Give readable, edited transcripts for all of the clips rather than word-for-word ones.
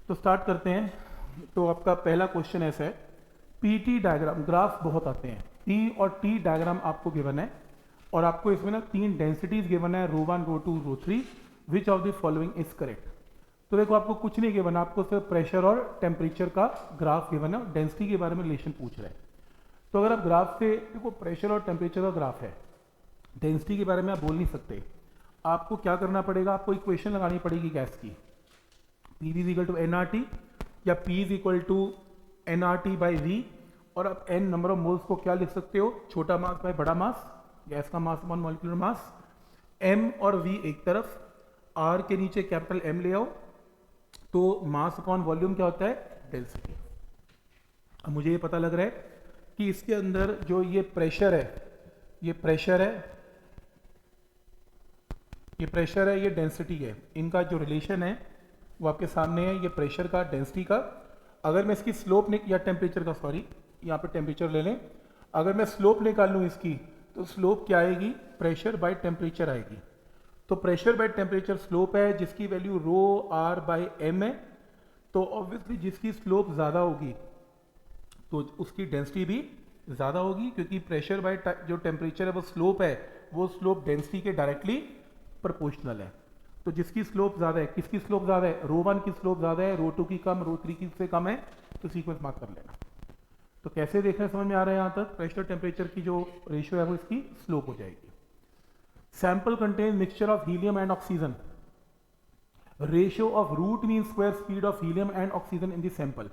तो स्टार्ट करते हैं। तो आपका पहला क्वेश्चन ऐसा है, पीटी डायग्राम, ग्राफ बहुत आते हैं, पी और टी डायग्राम आपको गिवन है और आपको इसमें ना तीन डेंसिटीज गिवन है, रो 1, रो 2, रो 3। विच of the following is correct. तो देखो आपको कुछ नहीं गिवन, आपको सिर्फ प्रेशर और टेम्परेचर का ग्राफ गिवन है और डेंसिटी के बारे में रिलेशन पूछ रहे हैं। तो अगर आप ग्राफ से देखो, प्रेशर और टेम्परेचर का ग्राफ है, डेंसिटी के बारे में आप बोल नहीं सकते। आपको क्या करना पड़ेगा, आपको इक्वेशन लगानी पड़ेगी गैस की, P V is equal to N R T या P is equal to N R T by V. और आप एन नंबर ऑफ मोल्स को क्या लिख सकते हो, छोटा मास बाय बड़ा मास, गैस का mass upon molecular mass. M और वी एक तरफ, आर के नीचे कैपिटल एम ले आओ, तो मास अपॉन वॉल्यूम क्या होता है, डेंसिटी। अब मुझे ये पता लग रहा है कि इसके अंदर जो ये प्रेशर है, ये प्रेशर है, ये प्रेशर है, ये डेंसिटी है, इनका जो रिलेशन है वो आपके सामने है। ये प्रेशर का, डेंसिटी का। अगर मैं इसकी स्लोप या टेम्परेचर का, सॉरी यहाँ पे टेम्परेचर ले लें, अगर मैं स्लोप निकाल लूँ इसकी, तो स्लोप क्या आएगी, प्रेशर बाय टेम्परेचर आएगी। तो प्रेशर बाय टेम्परेचर स्लोप है, जिसकी value rho R by M है। तो ऑब्वियसली जिसकी स्लोप ज़्यादा होगी तो उसकी डेंसिटी भी ज़्यादा होगी, क्योंकि प्रेशर बाय जो टेम्परेचर है वो स्लोप है, वो स्लोप डेंसिटी के डायरेक्टली प्रोपोर्शनल है। तो जिसकी स्लोप ज़्यादा है, किसकी स्लोप ज़्यादा है, रो 1 की स्लोप ज़्यादा है, रो 2 की कम, रो 3 की से कम है, तो सीक्वेंस मार्क कर लेना। तो कैसे देखना समझ में आ रहा है, यहाँ तक प्रेशर टेम्परेचर की जो रेशियो है वो इसकी स्लोप हो जाएगी। Sample contain mixture of helium and oxygen, ratio of root mean square speed of helium and oxygen in the sample.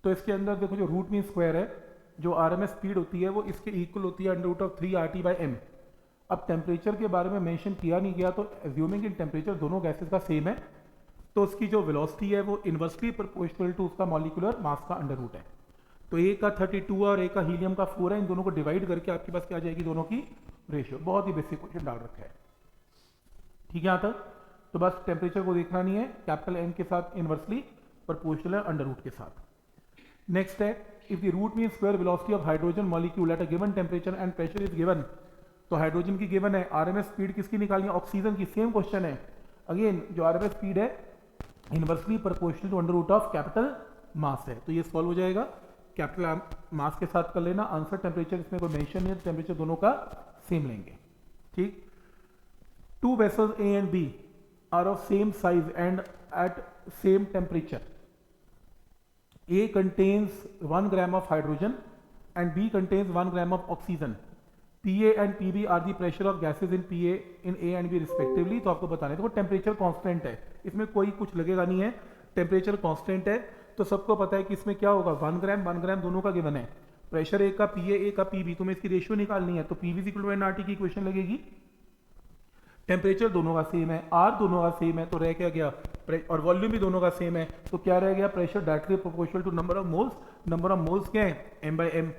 तो इसके अंदर देखो, जो रूट मीन स्क्वायर है, जो आरएमएस स्पीड होती है, वो इसके इक्वल होती है under root of 3 RT by M. अब टेम्परेचर के बारे में मेंशन किया नहीं गया, तो एज्यूमिंग इन टेम्परेचर दोनों गैसेस का सेम है, तो उसकी जो वेलोसिटी है वो इन्वर्सली प्रोपोर्शनल टू उसका मॉलिक्यूलर मास का अंडर रूट है। तो एक का 32 और एक का हीलियम का 4 है, इन दोनों को डिवाइड करके आपके पास क्या आ जाएगी, दोनों की रेशियो। बहुत ही बेसिक क्वेश्चन डाल रखा है, ठीक है यहाँ तक। तो बस टेम्परेचर को देखना नहीं है, कैपिटल एन के साथ इन्वर्सली प्रोपोर्शनल है अंडर रूट के साथ। नेक्स्ट है, if the root mean square velocity of hydrogen molecule at a given temperature and pressure is given. तो हाइड्रोजन की गिवन है, आरएमएस स्पीड किसकी निकालनी है, ऑक्सीजन की। सेम क्वेश्चन है, अगेन जो आरएमएस स्पीड है inversely proportional to under root of capital mass है। तो ये सॉल्व हो जाएगा, कैपिटल मास के साथ कर लेना। आंसर टेम्परेचर इसमें कोई मेंशन नहीं है, तो टेम्परेचर दोनों का सेम लेंगे, ठीक। Two vessels A and B are of same size and at same temperature. A contains 1 gram of hydrogen and B contains 1 gram of oxygen. PA and PB are the pressure of gases in PA in A and B respectively। तो आपको बताना है, देखो temperature constant है, इसमें कोई कुछ लगेगा नहीं है, टेम्परेचर कांस्टेंट है। तो सबको पता है कि इसमें क्या होगा, 1 ग्राम दोनों का गिवन है, प्रेशर एक का PA एक का PB, तुम्हें इसकी रेशियो निकालनी है। तो PV इक्वल टू NRT की इक्वेशन लगेगी, टेम्परेचर दोनों का सेम है, आर दोनों का सेम है, तो रह क्या गया, और वॉल्यूम भी दोनों का सेम है, तो क्या रह गया, pressure directly proportional to number of moles. Number of moles क्या है, m बाई एम।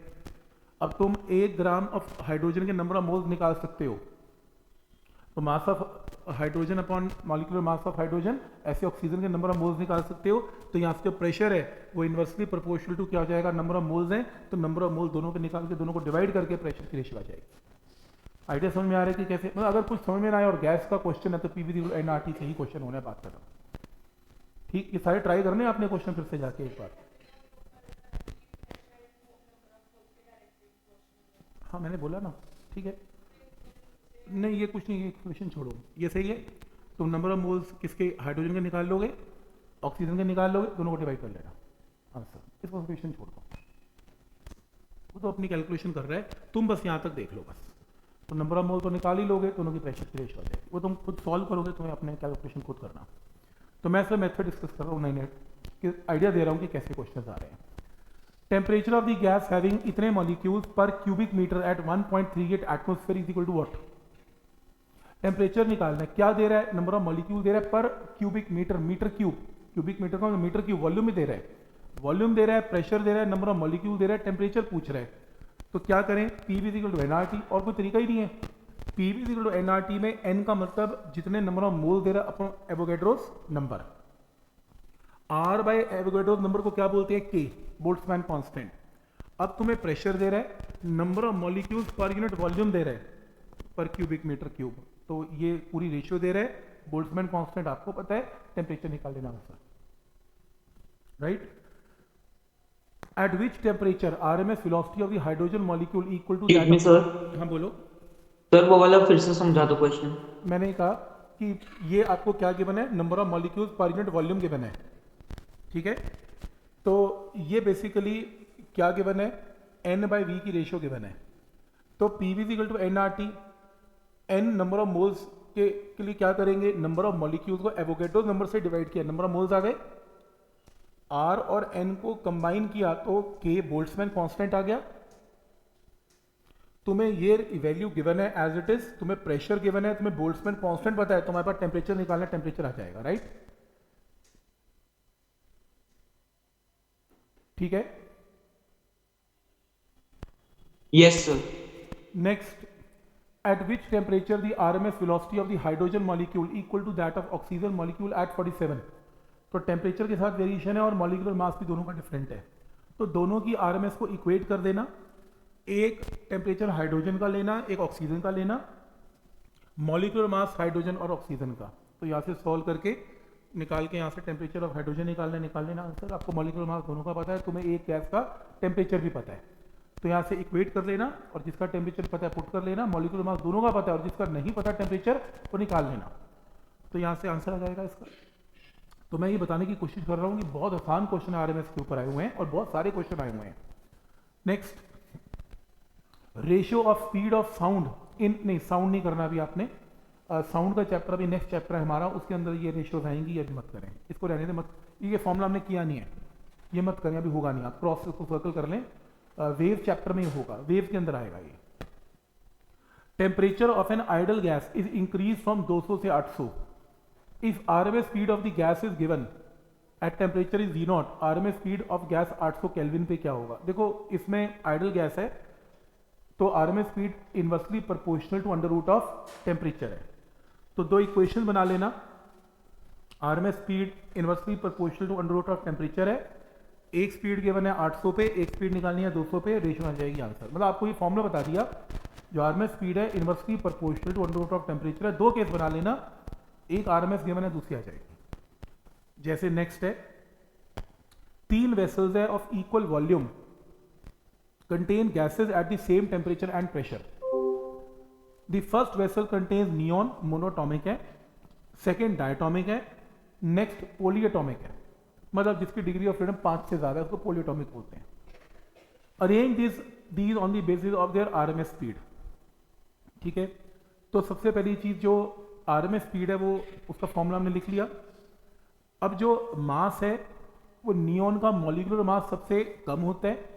अब तुम 1 ग्राम ऑफ हाइड्रोजन के नंबर ऑफ मोल्स निकाल सकते हो, तो mass of hydrogen upon molecular mass of hydrogen, ऐसे ऑक्सीजन के नंबर ऑफ मोल्स निकाल सकते हो। तो यहाँ से जो प्रेशर है वो इन्वर्सली प्रोपोर्शनल टू क्या हो जाएगा, नंबर ऑफ मोल्स है, तो नंबर ऑफ मोल्स दोनों को निकाल के दोनों को डिवाइड करके प्रेशर की रेशियो आ जाएगी। आइडिया समझ में आ रहा है कि कैसे, मतलब अगर कुछ समझ में ना आए और गैस का क्वेश्चन है तो पीवी एनआरटी से ही क्वेश्चन होने बात कर रहा हूँ, ठीक। ये सारे ट्राई करने आपने क्वेश्चन फिर से जाके एक बार। हाँ मैंने बोला ना, ठीक है, नहीं ये कुछ नहीं, ये क्वेश्चन छोड़ो, ये सही है। तुम नंबर ऑफ मोल्स किसके, हाइड्रोजन के निकाल लोगे, ऑक्सीजन के निकाल लोगे, दोनों को डिवाइड कर लेना आंसर। इस क्वेश्चन छोड़ दो, वो तो अपनी कैलकुलेशन कर रहा है, तुम बस यहाँ तक देख लो बस। तो नंबर ऑफ मोल तो निकाल ही लोगे, दोनों की प्रेशर की रेशियो आ जाएगी, वो तुम खुद सॉल्व करोगे, तुम्हें अपने कैलकुलेशन खुद करना। तो मैं सर मेथड डिस्कस कर रहा हूँ, नहीं आइडिया दे रहा हूँ कि कैसे क्वेश्चन आ रहे हैं। Temperature of the gas having इतने मॉलिक्यूल्स पर cubic metre at 1.38 atmosphere is equal to what. Temperature निकालना है, क्या दे रहा है, नंबर ऑफ मॉलिक्यूल दे रहा है पर cubic metre, metre cube, cubic metre का मीटर क्यूब, वॉल्यूम भी दे रहा है, वॉल्यूम दे रहा है, प्रेशर दे रहा है, नंबर ऑफ मॉलिक्यूल दे रहा है, टेम्परेचर पूछ रहा है। तो क्या करें, पीवी इक्वल टू एनआरटी, और कोई तरीका ही नहीं है। पीवी इक्वल टू एनआरटी में एन का मतलब जितने नंबर ऑफ मोल दे रहा है upon Avogadro's number, R by Avogadro's number को क्या बोलते हैं, के, बोल्ट्जमैन कांस्टेंट। अब तुम्हें प्रेशर दे रहा है, number of molecules per unit volume दे रहा है पर क्यूबिक मीटर क्यूब, तो ये पूरी रेशियो दे रहा है, बोल्ट्जमैन कांस्टेंट आपको पता है, टेम्परेचर निकाल लेना answer. Right. At which temperature RMS velocity of the hydrogen molecule equal to एक दैट में ऑफ। सर। हाँ बोलो। सर वो वाला फिर से समझा दो क्वेश्चन। मैंने कहा कि ये आपको क्या गिवन है, number of molecules per unit volume given है, ठीक है। तो ये बेसिकली क्या गिवन है, N/V की रेशियो गिवन है। तो PV equal to NRT, N number of moles के लिए क्या करेंगे, नंबर ऑफ मॉलिक्यूल्स को एवोगेड्रो नंबर से डिवाइड किया, नंबर ऑफ मोल्स आ गए, R और N को कंबाइन किया तो K बोल्ट्जमैन कांस्टेंट आ गया। तुम्हें ये वैल्यू गिवन है एज इट इज, तुम्हें प्रेशर गिवन है, तुम्हें बोल्ट्जमैन कांस्टेंट पता है, तुम्हारे पास टेम्परेचर निकालना, टेम्परेचर आ जाएगा, राइट। ठीक है। Yes sir. Next, at which temperature the RMS velocity of the hydrogen molecule equal to that of oxygen molecule at 47। तो टेम्परेचर के साथ वेरिएशन है और मॉलिक्यूलर मास भी दोनों का डिफरेंट है, तो दोनों की RMS को इक्वेट कर देना, एक टेम्परेचर हाइड्रोजन का लेना, एक ऑक्सीजन का लेना, मॉलिक्यूलर मास हाइड्रोजन और ऑक्सीजन का। तो यहाँ से सॉल्व करके निकाल के यहाँ से टेम्परेचर ऑफ हाइड्रोजन निकाल लेना आंसर। आपको मॉलिक्यूलर मास दोनों का पता है, तुम्हें एक गैस का टेम्परेचर भी पता है, तो यहाँ से इक्वेट कर लेना और जिसका टेम्परेचर पता है पुट कर लेना, मॉलिक्यूलर मास दोनों का पता है और जिसका नहीं पता टेम्परेचर वो निकाल लेना, तो यहाँ से आंसर आ जाएगा इसका। तो मैं ये बताने की कोशिश कर रहा हूँ कि बहुत आसान क्वेश्चन RMS के ऊपर आए हुए हैं और बहुत सारे क्वेश्चन आए हुए हैं। Next, ratio of speed of sound in, नहीं साउंड नहीं करना अभी आपने, साउंड का चैप्टर अभी नेक्स्ट चैप्टर है हमारा, उसके अंदर ये रेशियोज आएंगी, ये अभी मत करें, इसको रहने दें, मत, ये फॉर्मूला हमने किया नहीं है, ये मत करें, अभी होगा नहीं, आप क्रॉस को सर्कल कर लें, वेव चैप्टर में होगा, वेव के अंदर आएगा ये। Temperature of an ideal gas is increase from 200 से 800 if RMS speed of the gas is given at temperature is V0, RMS speed of gas 800 kelvin पे क्या होगा। देखो इसमें आइडल गैस है तो RMS speed inversely proportional to under root of temperature है, तो दो इक्वेशन बना लेना, RMS speed inversely proportional to under root of temperature है, एक स्पीड गिवन है 800 पे, एक स्पीड निकालनी है 200 पे, रेशियो आ जाएगी आंसर। मतलब आपको ये फॉर्मूला बता दिया, जो RMS स्पीड है inversely proportional to under root of temperature है, दो केस बना लेना, एक RMS गिवन है दूसरी आ जाएगी। जैसे नेक्स्ट है, 3 वेसल्स है of equal volume contain gases at the same temperature and pressure. The first vessel contains neon, monatomic है, second diatomic है, next polyatomic है, मतलब जिसकी डिग्री ऑफ फ्रीडम 5 से ज्यादा है उसको polyatomic बोलते हैं। Arrange these on the basis of their RMS speed। ठीक है, तो सबसे पहली चीज जो RMS स्पीड है वो उसका फॉर्मूला हमने लिख लिया। अब जो मास है वो नियोन का मॉलिक्यूलर मास सबसे कम होता है,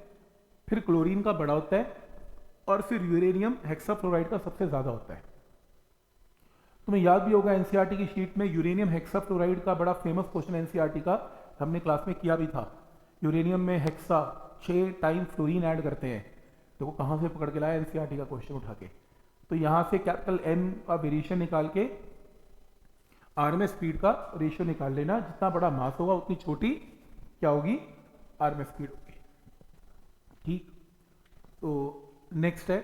फिर क्लोरीन का बड़ा होता है और फिर यूरेनियम हेक्साफ्लोराइड का सबसे ज्यादा होता है। तुम्हें याद भी होगा एनसीईआरटी की शीट में यूरेनियम हेक्साफ्लोराइड का बड़ा फेमस क्वेश्चन एनसीईआरटी का हमने क्लास में किया भी था। यूरेनियम में हेक्सा 6 टाइम फ्लोरीन ऐड करते हैं, देखो कहाँ से पकड़ के लाया एनसीईआरटी का क्वेश्चन उठा के। तो यहाँ से कैपिटल M का वेरिएशन निकाल के RMS स्पीड का रेशियो निकाल लेना, जितना बड़ा मास होगा उतनी छोटी क्या होगी RMS स्पीड होगी। ठीक, तो नेक्स्ट है,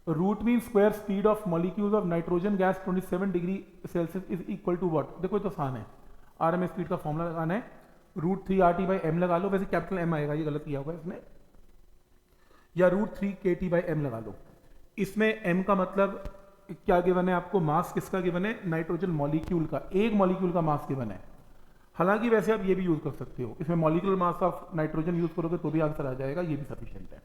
root mean square speed of molecules of nitrogen gas 27 degree Celsius is equal to what. देखो ये तो आसान है, RMS स्पीड का फॉर्मूला लगाना है, √3RT/m लगा लो, वैसे कैपिटल M आएगा, ये गलत किया होगा इसमें, या √3KT/m लगा लो। इसमें m का मतलब क्या गिवन है आपको, मास किसका गिवन है, नाइट्रोजन मॉलिक्यूल का, एक मॉलिक्यूल का मास गिवन है। हालांकि वैसे आप ये भी यूज कर सकते हो, इसमें molecular mass of nitrogen use करोगे तो भी आंसर आ जाएगा, ये भी सफिशिएंट है।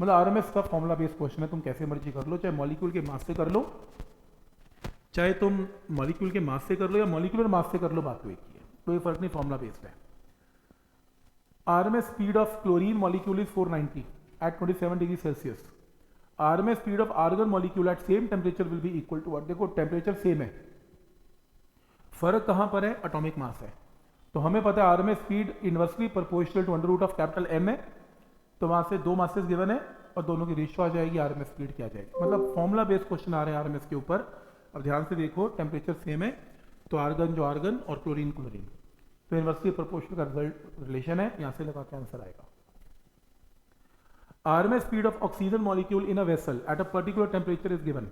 मतलब RMS का फॉर्मूला बेस्ड क्वेश्चन है, तुम कैसे मर्जी कर लो, चाहे मॉलिक्यूल के मास से कर लो, चाहे तुम मॉलिक्यूल के मास से कर लो या मॉलिक्यूलर मास से कर लो, बात तो एक ही है, कोई फर्क नहीं, फॉर्मूला बेस्ड है। RMS speed of chlorine molecule is 490 at 27 degree Celsius. RMS speed of argon molecule at same temperature will be equal to what. देखो टेम्परेचर सेम है, फर्क कहां पर है, एटॉमिक मास है। तो हमें पता है RMS speed inversely proportional to under root of capital M है, तो वहां से दो मासेस गिवन है और दोनों की रेशियो आ जाएगी, RMS स्पीड क्या आ जाएगी। मतलब फॉर्मूला बेस्ड क्वेश्चन आ रहे हैं RMS के ऊपर। अब ध्यान से देखो, टेम्परेचर सेम है तो आर्गन जो आर्गन और क्लोरीन क्लोरीन, तो इनवर्सली प्रोपोर्शनल का रिजल्ट रिलेशन है, यहां से लगा के आंसर आएगा। RMS speed of oxygen molecule in a vessel at a particular temperature is given.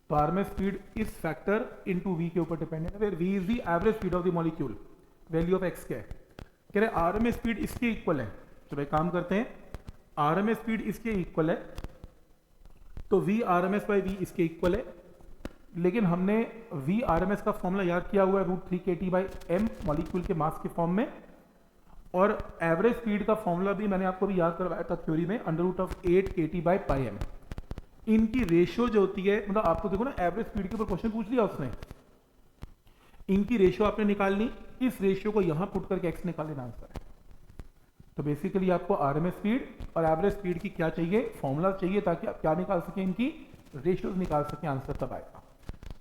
तो RMS स्पीड इस फैक्टर इनटू V के ऊपर डिपेंडेंट है, V is the average speed of the molecule, value of x क्या है, कह रहे are M S speed इसके इक्वल है, चलो एक काम करते हैं, आर एम एस स्पीड इसके इक्वल है तो V R M S by V इसके इक्वल है, लेकिन हमने वी आर एम एस का फॉर्मूला याद किया हुआ है √3kT/m मॉलिक्यूल के मास के फॉर्म में, और एवरेज स्पीड का फॉर्मूला भी मैंने आपको भी याद करवाया था थ्योरी में √8kT/m। इनकी रेशियो जो होती है, मतलब आपको देखो ना एवरेज स्पीड के ऊपर क्वेश्चन पूछ लिया उसने, इनकी रेशियो आपने निकालनी, इस रेशियो को यहां पुट करके एक्स निकाल लेना आंसर है। तो बेसिकली आपको आरएमएस स्पीड और एवरेज स्पीड की क्या चाहिए, फॉर्मूला चाहिए, ताकि आप क्या निकाल सकें, इनकी रेशियो निकाल सकें, आंसर तब आएगा।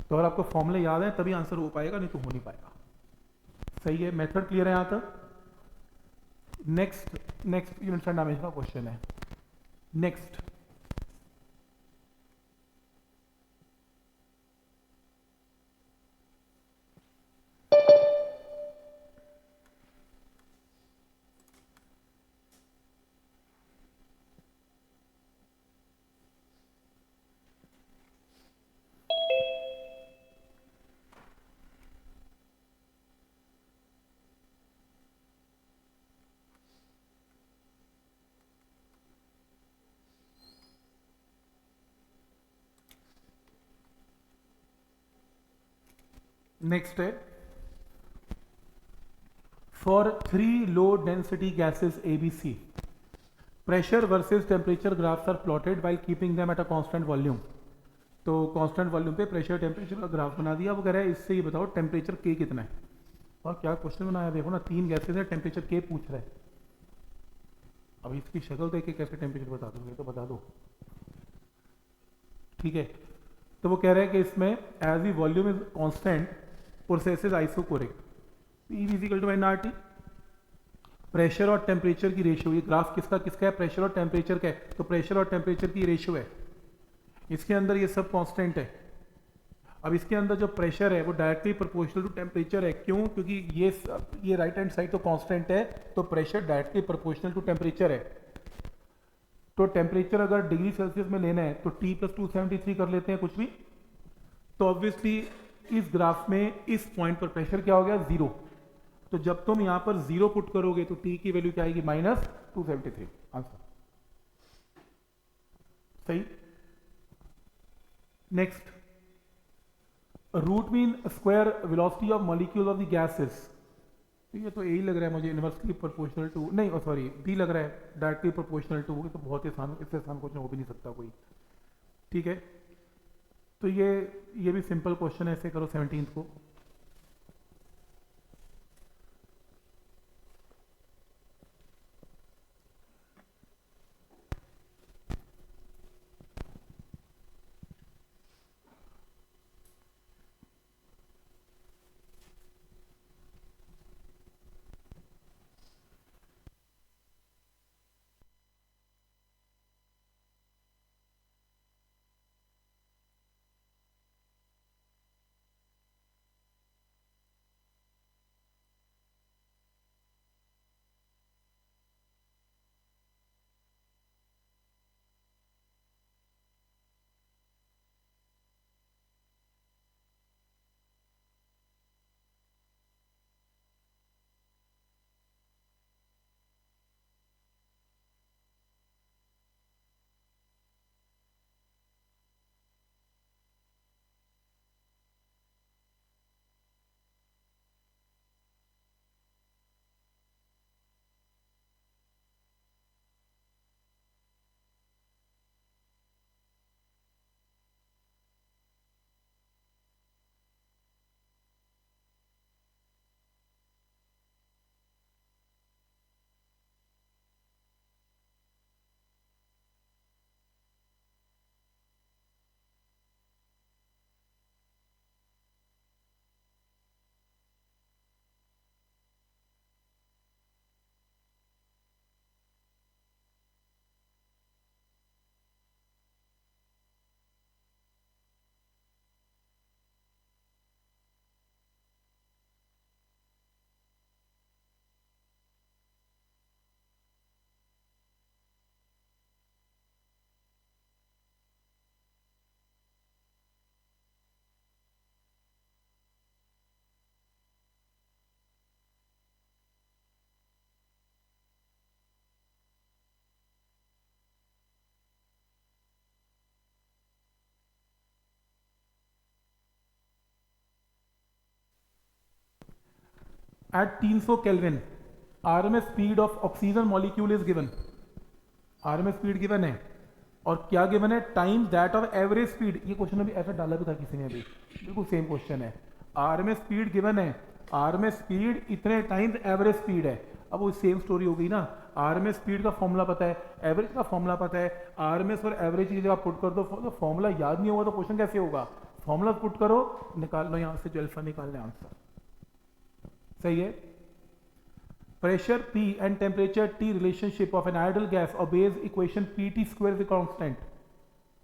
तो अगर आपको फॉर्मूले याद है तभी आंसर हो पाएगा, नहीं तो हो नहीं पाएगा। सही है, मेथड क्लियर है यहां तक। नेक्स्ट यूनिट डैमेज का क्वेश्चन है। नेक्स्ट नेक्स्ट है, for 3 low density gases ABC, pressure versus temperature graphs are plotted while keeping them at a constant volume. तो कांस्टेंट वॉल्यूम पे प्रेशर टेम्परेचर का ग्राफ बना दिया। वो कह रहा है इससे ये बताओ टेम्परेचर के कितना है। और क्या क्वेश्चन बनाया, देखो ना 3 गैसेस है, टेम्परेचर के पूछ रहा है। अब इसकी शक्ल देख के कैसे टेम्परेचर बता दोगे, तो बता दो, ठीक है। तो वो कह रहे हैं कि इसमें as the volume is constant process is isochoric, P equal to NRT। Pressure और टेम्परेचर की रेशियो, ये ग्राफ किसका किसका है, प्रेशर और टेम्परेचर का है, तो प्रेशर और टेम्परेचर की रेशियो है। इसके अंदर ये सब कांस्टेंट है। अब इसके अंदर जो प्रेशर है वो डायरेक्टली प्रोपोर्शनल टू टेम्परेचर है। क्यों? क्योंकि ये राइट हैंड साइड तो कांस्टेंट है, तो pressure directly proportional to temperature है। तो टेम्परेचर अगर डिग्री सेल्सियस में लेना है तो T+273 कर लेते हैं कुछ भी। तो ऑब्वियसली इस ग्राफ में इस पॉइंट पर प्रेशर क्या हो गया, 0। तो जब तुम यहां पर 0 पुट करोगे तो T की वैल्यू क्या आएगी, -273। आंसर सही। Next, root mean square velocity of molecule of the gases. ये तो यही लग रहा है मुझे, इनवर्सली प्रोपोर्शनल टू, नहीं सॉरी बी लग रहा है, डायरेक्टली प्रोपोर्शनल टू। तो बहुत ही आसान, इससे आसान क्वेश्चन हो भी नहीं सकता कोई, ठीक है। तो ये भी सिंपल क्वेश्चन है, ऐसे करो 17th को। At 300 kelvin RMS speed of oxygen molecule is given. RMS speed given है और क्या गिवन है, time that of average speed. ये क्वेश्चन अभी ऐसा डाला भी था किसी ने, अभी बिल्कुल सेम क्वेश्चन है। आरएमएस स्पीड गिवन है, आरएमएस स्पीड इतने टाइम्स एवरेज स्पीड है। अब वो सेम स्टोरी हो गई ना, आरएमएस स्पीड का फॉर्मूला पता है, एवरेज का फॉर्मूला पता है, आरएमएस और एवरेज की जगह आप पुट कर दो, तो फॉर्मूला याद नहीं होगा तो क्वेश्चन कैसे होगा। फॉर्मूला पुट करो, निकाल लो यहाँ से जो अल्फा निकालना है आंसर। सही है। Pressure P and temperature T relationship of an ideal gas obeys equation PT square is constant।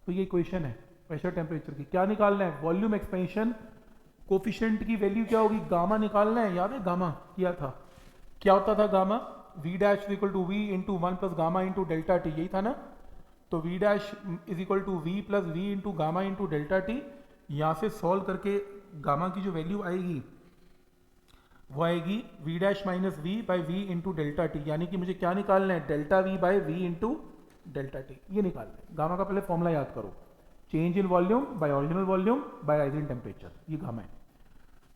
तो ये इक्वेशन है प्रेशर टेम्परेचर की। क्या निकालना है, वॉल्यूम एक्सपेंशन कोफिशिएंट की वैल्यू क्या होगी, गामा निकालना है। याद है गामा किया था, क्या होता था gamma, V dash is equal to V into 1 plus gamma into delta T, यही था ना। तो V dash is equal to V plus V into gamma into delta T. यहाँ से सॉल्व करके गामा की जो वैल्यू आएगी वो आएगी V dash minus V by V into delta T, यानी कि मुझे क्या निकालना है, delta V by V into delta T, ये निकालना है। गामा का पहले फॉर्मूला याद करो, change in volume by original volume by rising temperature, ये गामा है।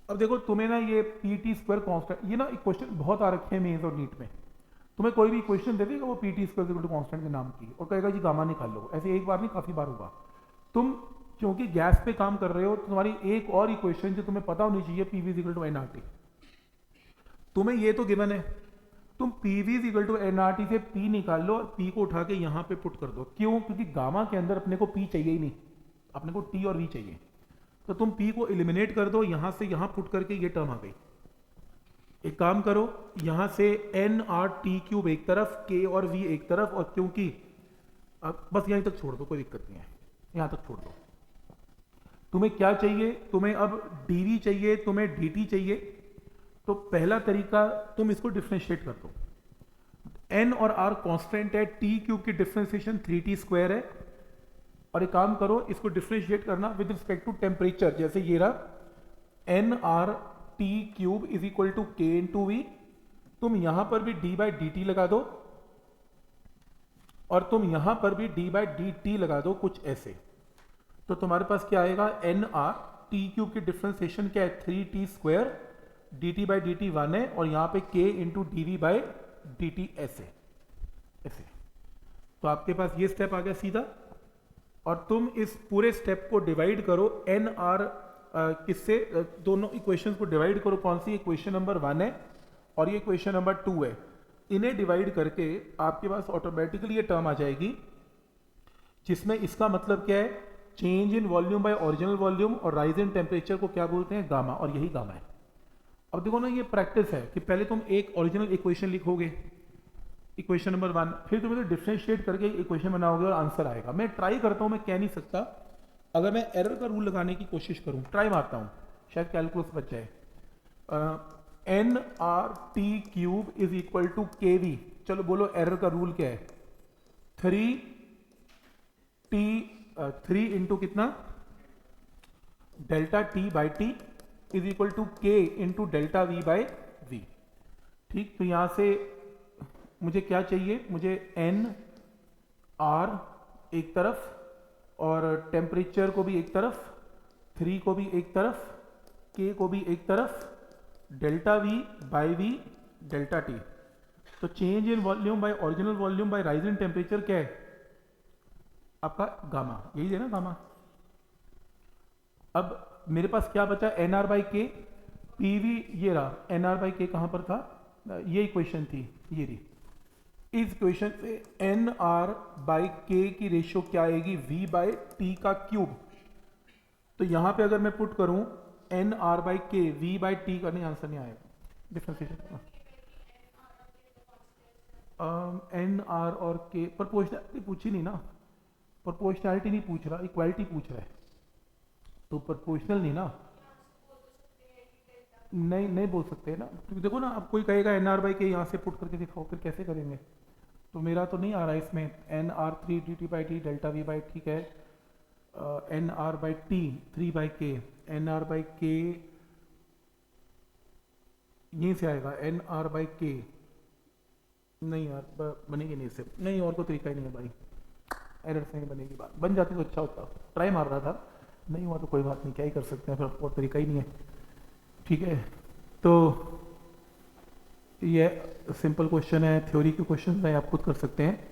अब देखो तुम्हें ना ये PT स्क्वायर कॉन्स्टेंट, ये ना एक क्वेश्चन बहुत आ रखे हैं मेंस और नीट में। तुम्हें कोई भी क्वेश्चन दे देगा वो PT square equal to constant के नाम की और कहेगा जी गामा निकाल लो। ऐसे एक बार नहीं, काफी बार होगा। तुम क्योंकि गैस पे काम कर रहे हो, तुम्हारी एक और इक्वेशन जो तुम्हें पता होनी चाहिए, PV is equal to nRT। तुम्हें ये तो गिवन है, तुम PV is equal to nRT से P निकाल लो और P को उठा के यहाँ पे पुट कर दो। क्यों, क्योंकि गामा के अंदर अपने को P चाहिए ही नहीं, अपने को T और V चाहिए। तो तुम P को एलिमिनेट कर दो, यहां से यहां पुट करके ये टर्म आ गई। एक काम करो, यहां से nRT क्यूब एक तरफ, K और V एक तरफ, और क्योंकि अब बस यहीं तक छोड़ दो, कोई दिक्कत नहीं है, यहां तक छोड़ दो। तुम्हें क्या चाहिए, तुम्हें अब dV चाहिए, तुम्हें dt चाहिए। तो पहला तरीका, तुम इसको डिफरेंशिएट कर दो। n और r कांस्टेंट है, t क्यूब की डिफरेंशिएशन 3t स्क्वायर है। और एक काम करो, इसको डिफरेंशिएट करना विद रिस्पेक्ट टू टेम्परेचर, जैसे ये रहा nRT cube is equal to K into V। तुम यहां पर भी d बाई dt लगा दो और तुम यहां पर भी d बाई dt लगा दो, कुछ ऐसे। तो तुम्हारे पास क्या आएगा, nRT क्यूब की डिफरेंशिएशन क्या है, 3t square, dt by dt 1 है, और यहाँ पे k into dV by dt ऐसे ऐसे। तो आपके पास ये स्टेप आ गया सीधा, और तुम इस पूरे स्टेप को डिवाइड करो nr किससे, दोनों इक्वेशंस को डिवाइड करो। कौन सी, इक्वेशन नंबर 1 है और ये इक्वेशन नंबर 2 है। इन्हें डिवाइड करके आपके पास ऑटोमेटिकली ये टर्म आ जाएगी, जिसमें इसका मतलब क्या है, change in volume by original volume, और राइज इन टेम्परेचर को क्या बोलते हैं, गामा, और यही गामा है। अब देखो ना, ये प्रैक्टिस है कि पहले तुम एक ओरिजिनल इक्वेशन लिखोगे, इक्वेशन नंबर 1, फिर तुम इसे डिफरेंशिएट करके इक्वेशन बनाओगे और आंसर आएगा। मैं ट्राई करता हूं, मैं कह नहीं सकता, अगर मैं एरर का रूल लगाने की कोशिश करूं, ट्राई मारता हूं, शायद कैलकुलस बच जाए। nRT cube is equal to KV। चलो बोलो एरर का रूल क्या है, 3 इंटू कितना, delta T by T is equal to K into delta V by V। ठीक, तो यहां से मुझे क्या चाहिए, मुझे nR एक तरफ और टेम्परेचर को भी एक तरफ, 3 को भी एक तरफ, K को भी एक तरफ, delta V by V delta T। तो change in volume by original volume by rise in temperature क्या है आपका, गामा, यही है ना गामा। अब मेरे पास क्या बचा, nR बाई K, PV ये रहा, nR बाई K कहां पर था, ये इक्वेशन थी, ये रही। इस इक्वेशन से nR बाई K की रेशियो क्या आएगी, V बाई T का क्यूब। तो यहां पे अगर मैं पुट करूं nR by K V by T का, नहीं आंसर नहीं आएगा, डिफरेंशिएशन। nR और K, प्रोपोर्शनैलिटी पूछी नहीं ना, प्रोपोर्शनैलिटी नहीं पूछ रहा, इक्वालिटी पूछ रहा है, तो प्रोपोर्शनल नहीं ना, नहीं बोल सकते ना, क्योंकि देखो ना, अब कोई कहेगा nR बाई K यहाँ से पुट करके दिखाओ, फिर कैसे करेंगे। तो मेरा तो नहीं आ रहा है इसमें, nR 3 dt by T delta V by, ठीक है, nR by T 3 by K, nR by K यहीं से आएगा, nR बाई K, नहीं यार बनेगी नहीं इससे, नहीं और कोई तरीका ही नहीं है भाई, एरर से नहीं बनेगी बात, बन जाती तो अच्छा होता, ट्राई मार रहा था, नहीं हुआ तो कोई बात नहीं, क्या ही कर सकते हैं, फिर और तरीका ही नहीं है। ठीक है, तो ये सिंपल क्वेश्चन है, थ्योरी के क्वेश्चन है, आप खुद कर सकते हैं।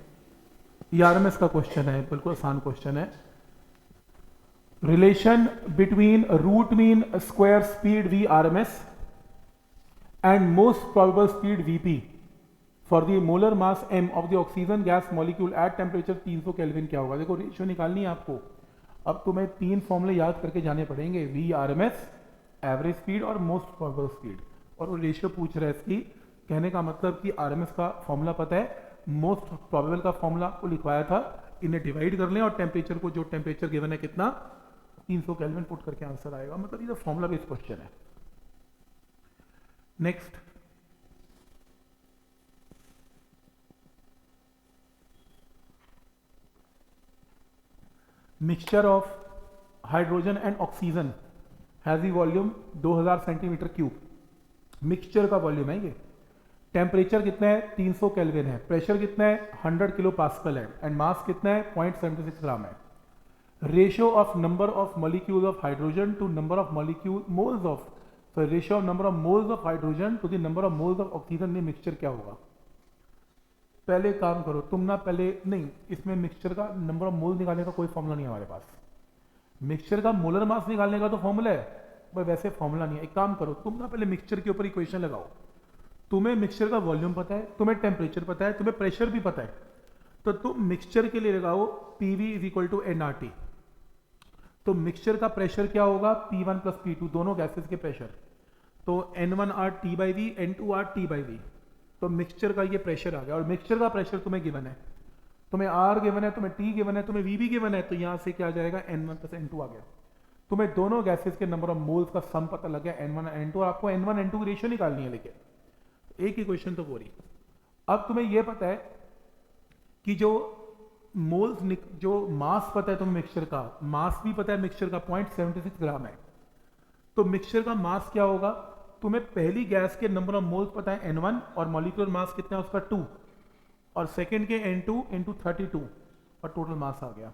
ये आरएमएस का क्वेश्चन है, बिल्कुल आसान क्वेश्चन है। Relation between root mean square speed v RMS and most probable speed VP for the molar mass m of the oxygen gas molecule at temperature 300 kelvin क्या होगा। देखो रेशियो निकालनी है आपको। अब तुम्हें 3 फॉर्मूले याद करके जाने पड़ेंगे, वी आरएमएस, एवरेज स्पीड और मोस्ट प्रोबेबल स्पीड। और वो रेशियो पूछ रहा है इसकी, कहने का मतलब कि आरएमएस का फॉर्मूला पता है, मोस्ट प्रोबेबल का फॉर्मूला आपको लिखवाया था, इन्हें डिवाइड कर लें और टेम्परेचर को, जो टेम्परेचर गिवन है कितना 300 केल्विन, पुट करके आंसर आएगा। मतलब ये तो फॉर्मूला बेस्ड क्वेश्चन है। Next, mixture of hydrogen and oxygen has volume 2000 centimetre cube. Mixture का वॉल्यूम है ये। टेम्परेचर कितना है 300 केल्विन है, प्रेशर कितना है 100 किलो पास्कल है, एंड मास कितना है 0.76 ग्राम है। Ratio of number of molecule of hydrogen to number of molecule moles of, तो ratio of number of moles of hydrogen to the number of moles of oxygen में mixture क्या होगा। पहले काम करो तुम ना, पहले नहीं, इसमें मिक्सचर का नंबर ऑफ मोल निकालने का कोई फॉर्मूला नहीं है हमारे पास। मिक्सचर का मोलर मास निकालने का तो फॉर्मूला है, पर वैसे फॉर्मूला नहीं है। एक काम करो तुम ना, पहले मिक्सचर के ऊपर इक्वेशन लगाओ। तुम्हें मिक्सचर का वॉल्यूम पता है, तुम्हें टेम्परेचर पता है, तुम्हें प्रेशर भी पता है, तो तुम मिक्सचर के लिए लगाओ PV is equal to nRT। तो मिक्सचर का प्रेशर क्या होगा P1 प्लस P2, दोनों गैसेस के प्रेशर, तो N1R T/V, N2R T/V। तो मिक्सचर का ये प्रेशर आ गया, और मिक्सचर का प्रेशर तुम्हें गिवन है, तुम्हें R गिवन है, तुम्हें T गिवन है, तुम्हें V भी गिवन है, तो यहाँ से क्या आ जाएगा N1 प्लस N2 आ गया। तुम्हें दोनों गैसेस के नंबर ऑफ मोल्स का सम पता लग गया N1 और N2, और आपको N1 N2 की रेशियो निकालनी है। लेकिन एक ही क्वेश्चन तो पूरी। अब तुम्हें यह पता है कि जो मोल्स, जो मास पता है तुम्हें मिक्सचर का, मास भी पता है मिक्सचर का 0.76 ग्राम है। तो मिक्सचर का मास क्या होगा, तुम्हें पहली गैस के नंबर ऑफ मोल्स पता है N1 और मॉलिक्यूलर मास कितना है उसका 2, और सेकेंड के N2 इंटू 32 और टोटल मास आ गया।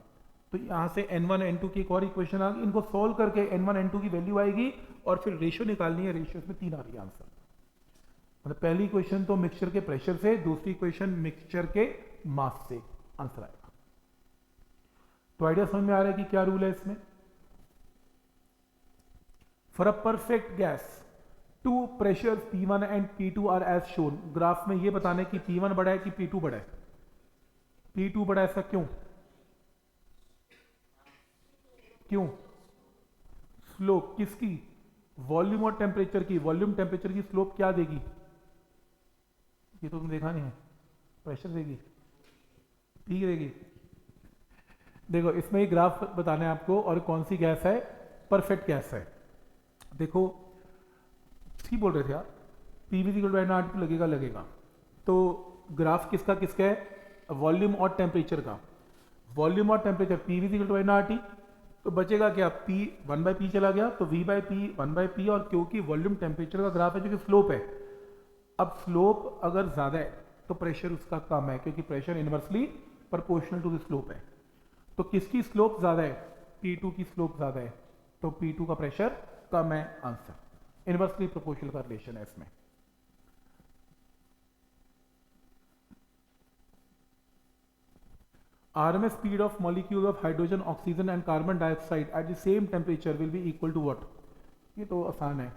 तो यहाँ से N1 N2 की एक और इक्वेशन आ गई, इनको सोल्व करके N1 N2 की वैल्यू आएगी और फिर रेशियो निकालनी है, रेशियो में 3 आ रही है आंसर। मतलब पहली इक्वेशन तो मिक्सचर के प्रेशर से, दूसरी इक्वेशन मिक्सचर के मास से आंसर आएगा। तो आइडिया समझ में आ रहा है कि क्या रूल है इसमें। For a perfect gas two pressure P1 and P2 are as shown. Graph में ये बताने कि P1 बड़ा है कि P2 बड़ा है। P2 बड़ा, ऐसा क्यों क्यों? स्लोप किसकी, वॉल्यूम और टेम्परेचर की। वॉल्यूम टेम्परेचर की स्लोप क्या देगी, ये तो तुम देखा नहीं है, प्रेशर देगी, ठीक देगी। देखो इसमें एक ग्राफ बताना है आपको, और कौन सी गैस है, परफेक्ट गैस है। देखो ठीक बोल रहे थे आप, PV = लगेगा लगेगा। तो ग्राफ किसका किसका है, वॉल्यूम और टेम्परेचर का। वॉल्यूम और टेम्परेचर PV = nRT, तो बचेगा क्या, P 1/P चला गया, तो V/P 1/P। और क्योंकि वॉल्यूम टेम्परेचर का ग्राफ है जो कि स्लोप है, अब स्लोप अगर ज्यादा है तो प्रेशर उसका कम है, क्योंकि pressure inversely proportional to the slope है। तो किसकी स्लोप ज्यादा है, P2 की स्लोप ज्यादा है, तो P2 का प्रेशर कम है। आंसर इनवर्सली प्रोपोर्शनल का रिलेशन है इसमें। RMS speed of molecule of hydrogen, oxygen and carbon dioxide at the same temperature will be equal to what। ये तो आसान है,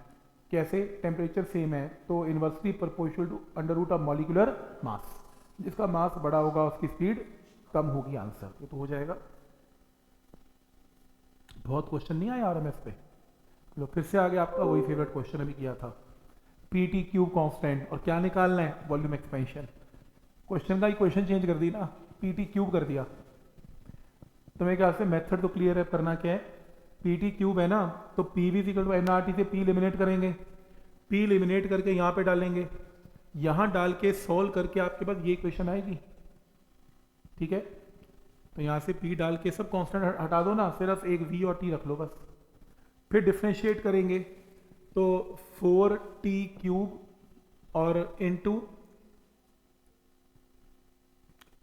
कैसे, टेम्परेचर सेम है तो inversely proportional to under root of molecular mass. जिसका मास बड़ा होगा उसकी स्पीड कम होगी। आंसर ये तो हो जाएगा। बहुत क्वेश्चन नहीं आया RMS पे। लो फिर से आगे आपका वही फेवरेट क्वेश्चन अभी किया था, PT क्यूब कांस्टेंट, और क्या निकालना है, वॉल्यूम एक्सपेंशन। क्वेश्चन का इक्वेशन चेंज कर दी ना, PT क्यूब कर दिया। तो मेरे ख्याल से मेथड तो क्लियर है, करना क्या है, PT क्यूब है ना, तो PV = nRT से P एलिमिनेट करेंगे, P एलिमिनेट करके यहाँ पे डालेंगे, यहाँ डाल के सॉल्व करके आपके पास ये इक्वेशन आएगी। ठीक है, तो यहाँ से P डाल के सब कांस्टेंट हटा दो ना, सिर्फ एक V और T रख लो बस। फिर डिफ्रेंशिएट करेंगे तो 4T क्यूब और इनटू,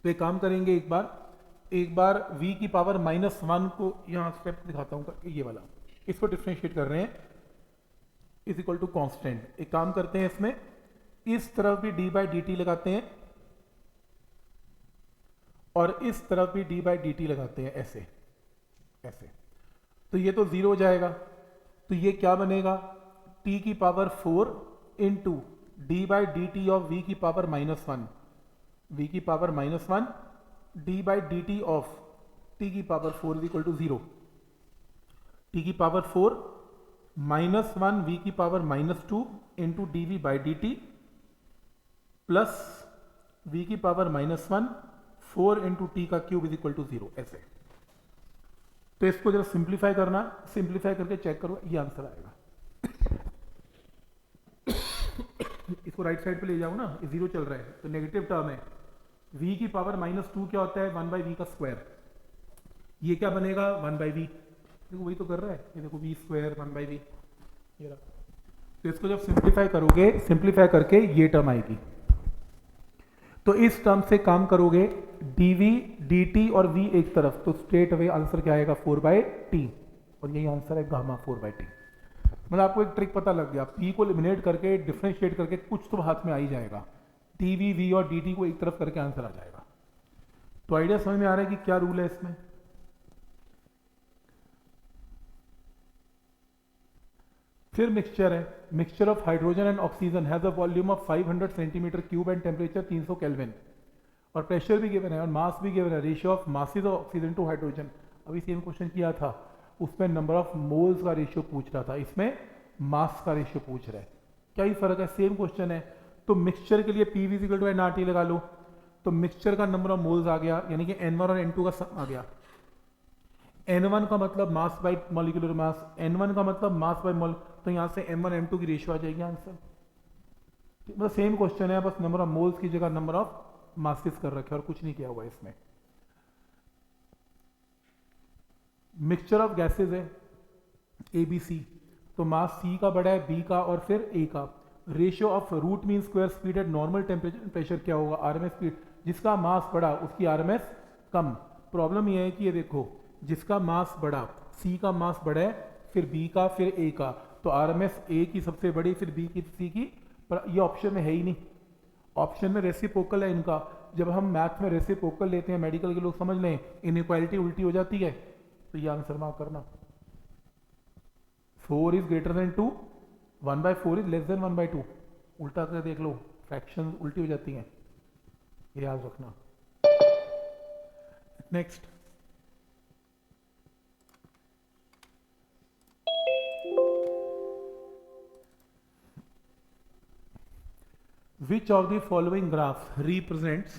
तो काम करेंगे एक बार V की पावर -1 को यहाँ स्टेप दिखाता हूँ, ये वाला, इसको डिफ्रेंशिएट कर रहे हैं, इज इक्वल टू कांस्टेंट। एक काम करते हैं इसमें, इस तरफ भी डी बाई डी टी लगाते हैं और इस तरफ भी डी बाई डी टी लगाते हैं, ऐसे ऐसे, तो ये तो जीरो हो जाएगा। तो ये क्या बनेगा, t की power 4 into d by d t of v की पावर -1, v की power -1 d by d t of t की power 4 is equal to 0। t की पावर 4 -1 v की power -2 into d v by d t plus v की power -1 4 into t का cube is equal to 0, ऐसे। तो इसको जरा सिंप्लीफाई करना, सिंप्लीफाई करके चेक करो, ये आंसर आएगा। इसको राइट साइड पे ले जाओ ना, ये जीरो चल रहा है तो नेगेटिव टर्म है। v की पावर -2 क्या होता है, 1 बाई वी का स्क्वायर। ये क्या बनेगा, 1 बाई वी, देखो वही तो कर रहा है, ये देखो वी स्क्वायर 1 बाई वी, ये रहा। तो इसको जब सिंप्लीफाई करोगे, सिंप्लीफाई करके ये टर्म आएगी। तो इस टर्म से काम करोगे, dv dt और v एक तरफ, तो स्ट्रेट अवे आंसर क्या आएगा, 4 बाई टी, और यही आंसर है गामा 4 बाई टी। मतलब आपको एक ट्रिक पता लग गया, p को एलिमिनेट करके डिफरेंशिएट करके कुछ तो हाथ में आ ही जाएगा, dv v और dt को एक तरफ करके आंसर आ जाएगा। तो आइडिया समझ में आ रहा है कि क्या रूल है इसमें। फिर मिक्सचर है, mixture of hydrogen and oxygen has a volume of 500 centimetre cube and temperature 300 kelvin, और प्रेशर भी गिवन है और मास भी गिवन है, ratio of masses of oxygen to hydrogen. अभी सेम क्वेश्चन किया था, उसमें नंबर ऑफ मोल्स का रेशियो पूछ रहा था, इसमें मास का रेशियो पूछ रहा है। क्या ही फर्क है, सेम क्वेश्चन है। तो मिक्सचर के लिए p v equal to N R t लगा लो, तो मिक्सचर का नंबर ऑफ मोल्स आ गया, यानी कि N1 और N2 का सम आ गया। N1 का मतलब mass by molecular mass, N1 का मतलब मास बाई मोल, तो यहाँ से M1 M2 की रेशियो आ जाएगी आंसर। मतलब सेम क्वेश्चन है, बस नंबर ऑफ मोल्स की जगह नंबर ऑफ मासेस कर रखे और कुछ नहीं किया हुआ इसमें। मिक्सचर ऑफ गैसेस है ABC, तो मास C का बड़ा है, B का और फिर A का। Ratio of root mean square speed at normal temperature pressure क्या होगा, RMS स्पीड। जिसका मास बड़ा उसकी RMS कम। प्रॉब्लम यह है कि ये देखो, जिसका मास बड़ा, C का मास बड़ा है, फिर B का, फिर A का, तो RMS A की सबसे बड़ी, फिर B की, C की, पर ये ऑप्शन में है ही नहीं। ऑप्शन में रेसिप्रोकल है इनका। जब हम मैथ में रेसिप्रोकल लेते हैं, मेडिकल के लोग समझ लें, इनइक्वालिटी उल्टी हो जाती है, तो ये आंसर मार्क करना। 4 is greater than 2, 1 by 4 is less than 1 by 2। उल्टा करके देख लो, फ्रैक्शन उल्टी हो जाती हैं, ये याद रखना। Next, which of the following graph represents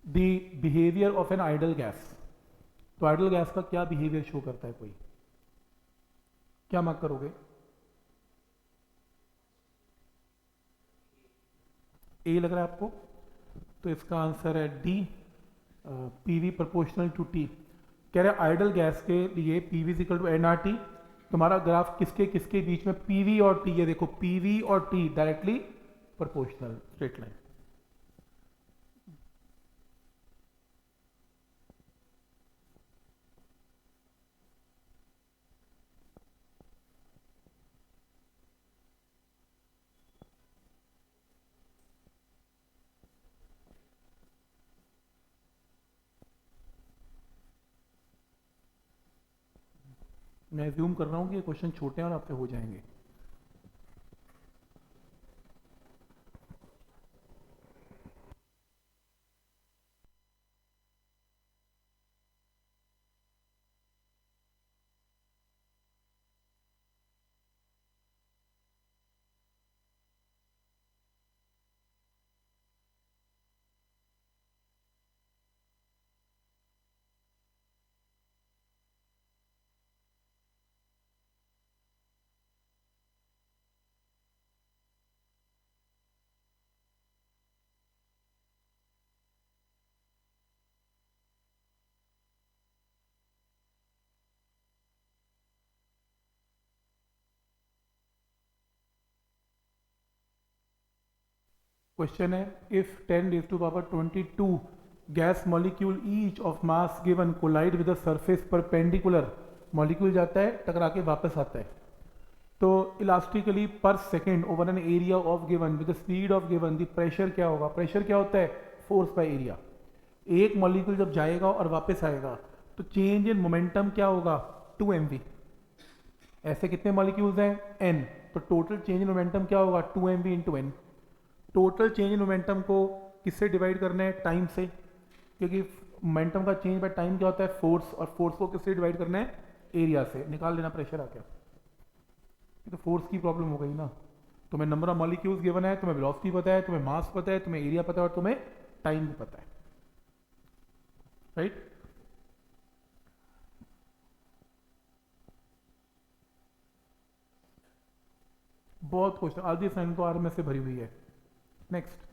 the behavior of an idle gas। तो आइडल गैस का क्या बिहेवियर शो करता है, कोई क्या मार्क करोगे। ए लग रहा है आपको, तो इसका आंसर है D, PV proportional to t. कह रहे आइडल गैस के लिए पीवी इक्वल टू एनआरटी। तुम्हारा ग्राफ किसके किसके बीच में, पीवी और टी, ये देखो पीवी और T directly proportional, straight line. मैं ज्यूम कर रहा हूं कि ये क्वेश्चन छोटे हैं और आपके हो जाएंगे। क्वेश्चन है, if 10 raised to power 22 gas molecule each of mass given collide with the surface perpendicular, molecule जाता है टकरा के वापस आता है, तो इलास्टिकली पर second over an area of given with the speed of given the pressure क्या होगा? प्रेशर क्या होता है? Force by area. एक मॉलिक्यूल जब जाएगा और वापस आएगा तो चेंज इन मोमेंटम क्या होगा? 2 mv। ऐसे कितने मॉलिक्यूल्स हैं? n। तो टोटल चेंज इन मोमेंटम क्या होगा? 2 mv into n। Total change in momentum को किससे डिवाइड करना है? टाइम से, क्योंकि मोमेंटम का चेंज बाय टाइम क्या होता है? फोर्स। और फोर्स को किससे डिवाइड करना है? एरिया से। निकाल लेना प्रेशर आ गया। ये तो फोर्स की प्रॉब्लम हो गई ना। तुम्हें नंबर ऑफ मॉलिक्यूल्स गिवन है, तुम्हें वेलोसिटी पता है, तुम्हें मास पता है, तुम्हें एरिया पता है और तुम्हें टाइम भी पता है, राइट? बहुत क्वेश्चन आधी असाइनमेंट तो आर में से भरी हुई है। Next,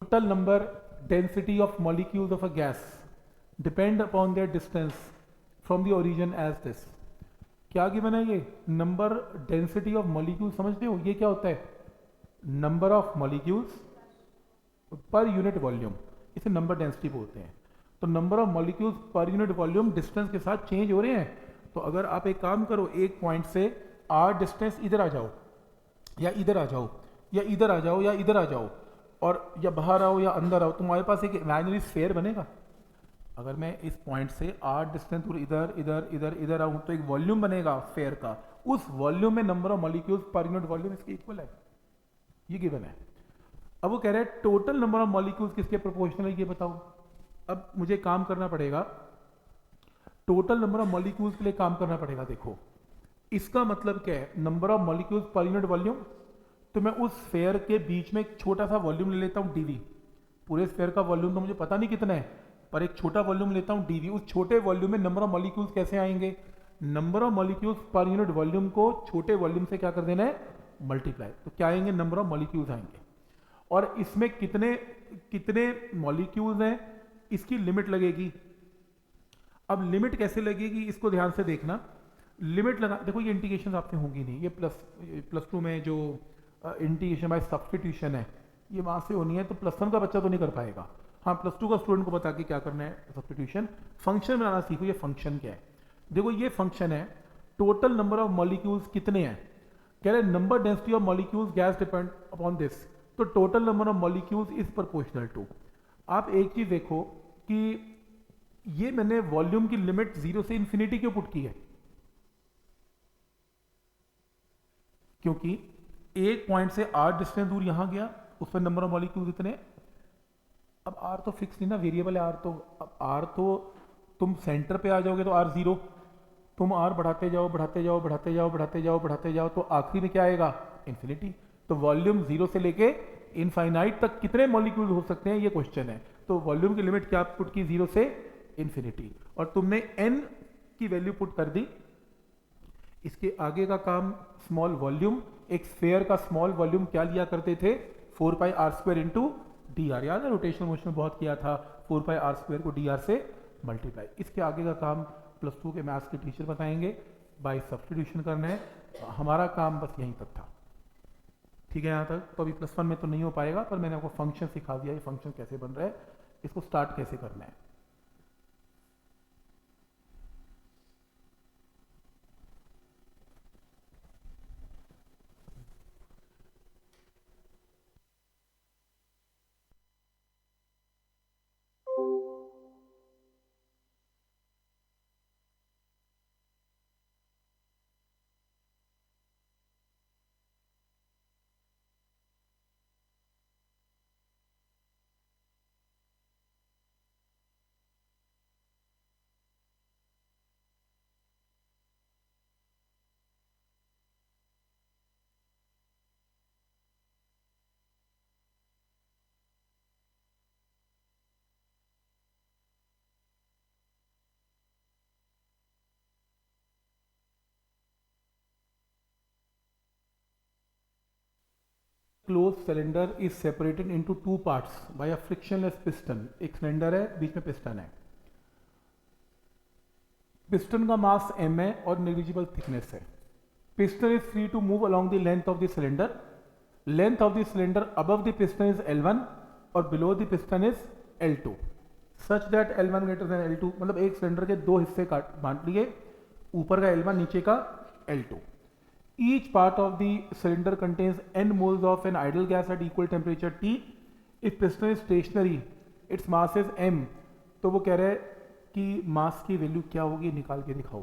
total number density of molecules of a gas depend upon their distance from the origin as this। क्या गिवन है? ये नंबर डेंसिटी ऑफ मॉलिक्यूल, समझते हो ये क्या होता है? Number of molecules per unit volume, इसे नंबर डेंसिटी बोलते हैं। तो number of molecules per unit volume distance के साथ चेंज हो रहे हैं। तो अगर आप एक काम करो, एक पॉइंट से आर डिस्टेंस इधर आ जाओ या इधर आ जाओ या इधर आ जाओ या इधर आ जाओ और या बाहर आओ या अंदर आओ, तुम्हारे पास एक इमेजिनरी स्फीयर बनेगा। अगर मैं इस पॉइंट से r डिस्टेंस दूर इधर इधर इधर इधर आऊँ तो एक वॉल्यूम बनेगा फेयर का, उस वॉल्यूम में number of molecules per unit volume इसके इक्वल है, ये गिवन है। अब वो कह रहे हैं टोटल नंबर ऑफ मॉलिक्यूल्स किसके प्रोपोर्शनल है ये बताओ। अब मुझे काम करना पड़ेगा, टोटल नंबर ऑफ मॉलिक्यूल्स के लिए काम करना पड़ेगा। देखो इसका मतलब क्या है, number of molecules per unit volume, तो मैं उस स्फेयर के बीच में एक छोटा सा वॉल्यूम ले लेता हूँ dv। पूरे स्फेयर का वॉल्यूम तो मुझे पता नहीं कितना है, पर एक छोटा वॉल्यूम लेता हूँ dv। उस छोटे वॉल्यूम में नंबर ऑफ मॉलिक्यूल्स कैसे आएंगे, number of molecules per unit volume को छोटे वॉल्यूम से क्या कर देना है, मल्टीप्लाई। तो क्या आएंगे, नंबर ऑफ मॉलिक्यूल्स आएंगे। और इसमें कितने कितने मॉलिक्यूल्स हैं इसकी लिमिट लगेगी। अब लिमिट कैसे लगेगी इसको ध्यान से देखना। लिमिट लगा, देखो ये इंटीग्रेशन आपसे होंगी नहीं, ये प्लस टू में जो इंटीग्रेशन बाय सब्स्टिट्यूशन है ये वहाँ से होनी है, तो प्लस वन का बच्चा तो नहीं कर पाएगा। हाँ प्लस टू का स्टूडेंट को बता के क्या करना है, सब्स्टिट्यूशन फंक्शन बनाना सीखो। ये फंक्शन क्या है, देखो ये फंक्शन है टोटल नंबर ऑफ मॉलिक्यूल्स कितने हैं, कह रहे number density of molecules gas depend upon this, तो total number of molecules is proportional to. आप एक चीज देखो कि ये मैंने वॉल्यूम की लिमिट 0 से इन्फिनिटी क्यों पुट की है, क्योंकि एक पॉइंट से r डिस्टेंस दूर यहां गया, उस पर नंबर ऑफ मॉलिक्यूल्स इतने। अब r तो फिक्स नहीं ना, वेरिएबल है r तो। अब r तो तुम सेंटर पे आ जाओगे तो r 0, तुम r बढ़ाते जाओ बढ़ाते जाओ बढ़ाते जाओ बढ़ाते जाओ बढ़ाते जाओ तो आखिरी में क्या आएगा, इन्फिनिटी। तो वॉल्यूम 0 से लेके इनफाइनाइट तक कितने मॉलिक्यूल हो सकते हैं ये क्वेश्चन है। तो वॉल्यूम की लिमिट क्या पुट की, 0 से इन्फिनिटी, और तुमने n की वैल्यू पुट कर दी। इसके आगे का काम स्मॉल वॉल्यूम, एक स्फेयर का स्मॉल वॉल्यूम क्या लिया करते थे, 4πr² इंटू dr। याद है रोटेशनल मोशन में बहुत किया था, 4πr² को dr से मल्टीप्लाई। इसके आगे का काम प्लस टू के मैथ्स के टीचर बताएंगे, बाय सब्स्टिट्यूशन करना है। हमारा काम बस यहीं तक था, ठीक है यहाँ तक। तो अभी प्लस वन में तो नहीं हो पाएगा, पर मैंने आपको फंक्शन सिखा दिया, ये फंक्शन कैसे बन रहा है, इसको स्टार्ट कैसे करना है। Close cylinder is separated into two parts bye a frictionless piston. एक सिलेंडर है, बीच में पिस्टन है, पिस्टन का मास m है और नेग्लिजिबल थिकनेस है। Piston is free to move along the length of the cylinder. Length of the cylinder above the piston is L1 और below the piston is L2 such that L1 greater than L2। मतलब एक cylinder के दो हिस्से बांट लिए, ऊपर का L1 नीचे का L2। Each part of the cylinder contains n moles of an ideal gas at equal temperature T. If piston is stationary, its mass is m। तो वो कह रहे हैं कि मास की वैल्यू क्या होगी, निकाल के दिखाओ।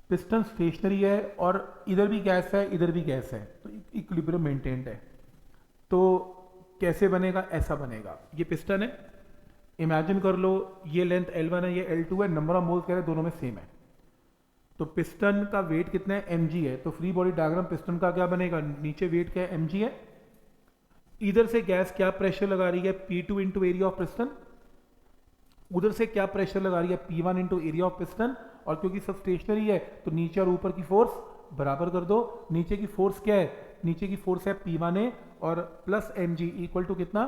पिस्टन स्टेशनरी है और इधर भी गैस है इधर भी गैस है, तो इक्विलिब्रियम मेंटेन्ड है। तो कैसे बनेगा, ऐसा बनेगा। ये पिस्टन है, इमेजिन कर लो ये लेंथ L1 है ये L2 है, नंबर ऑफ मोल्स कह रहे दोनों में सेम है। तो पिस्टन का वेट कितना है, mg है। तो फ्री बॉडी डायग्राम पिस्टन का क्या बनेगा, नीचे वेट क्या है, mg है। इधर से गैस क्या प्रेशर लगा रही है, P2 into area of piston. उधर से क्या प्रेशर लगा रही है, P1 into area of piston. और क्योंकि सब स्टेशनरी है तो नीचे और ऊपर की फोर्स बराबर कर दो। नीचे की फोर्स क्या है, नीचे की फोर्स है P1A और प्लस mg इक्वल टू कितना,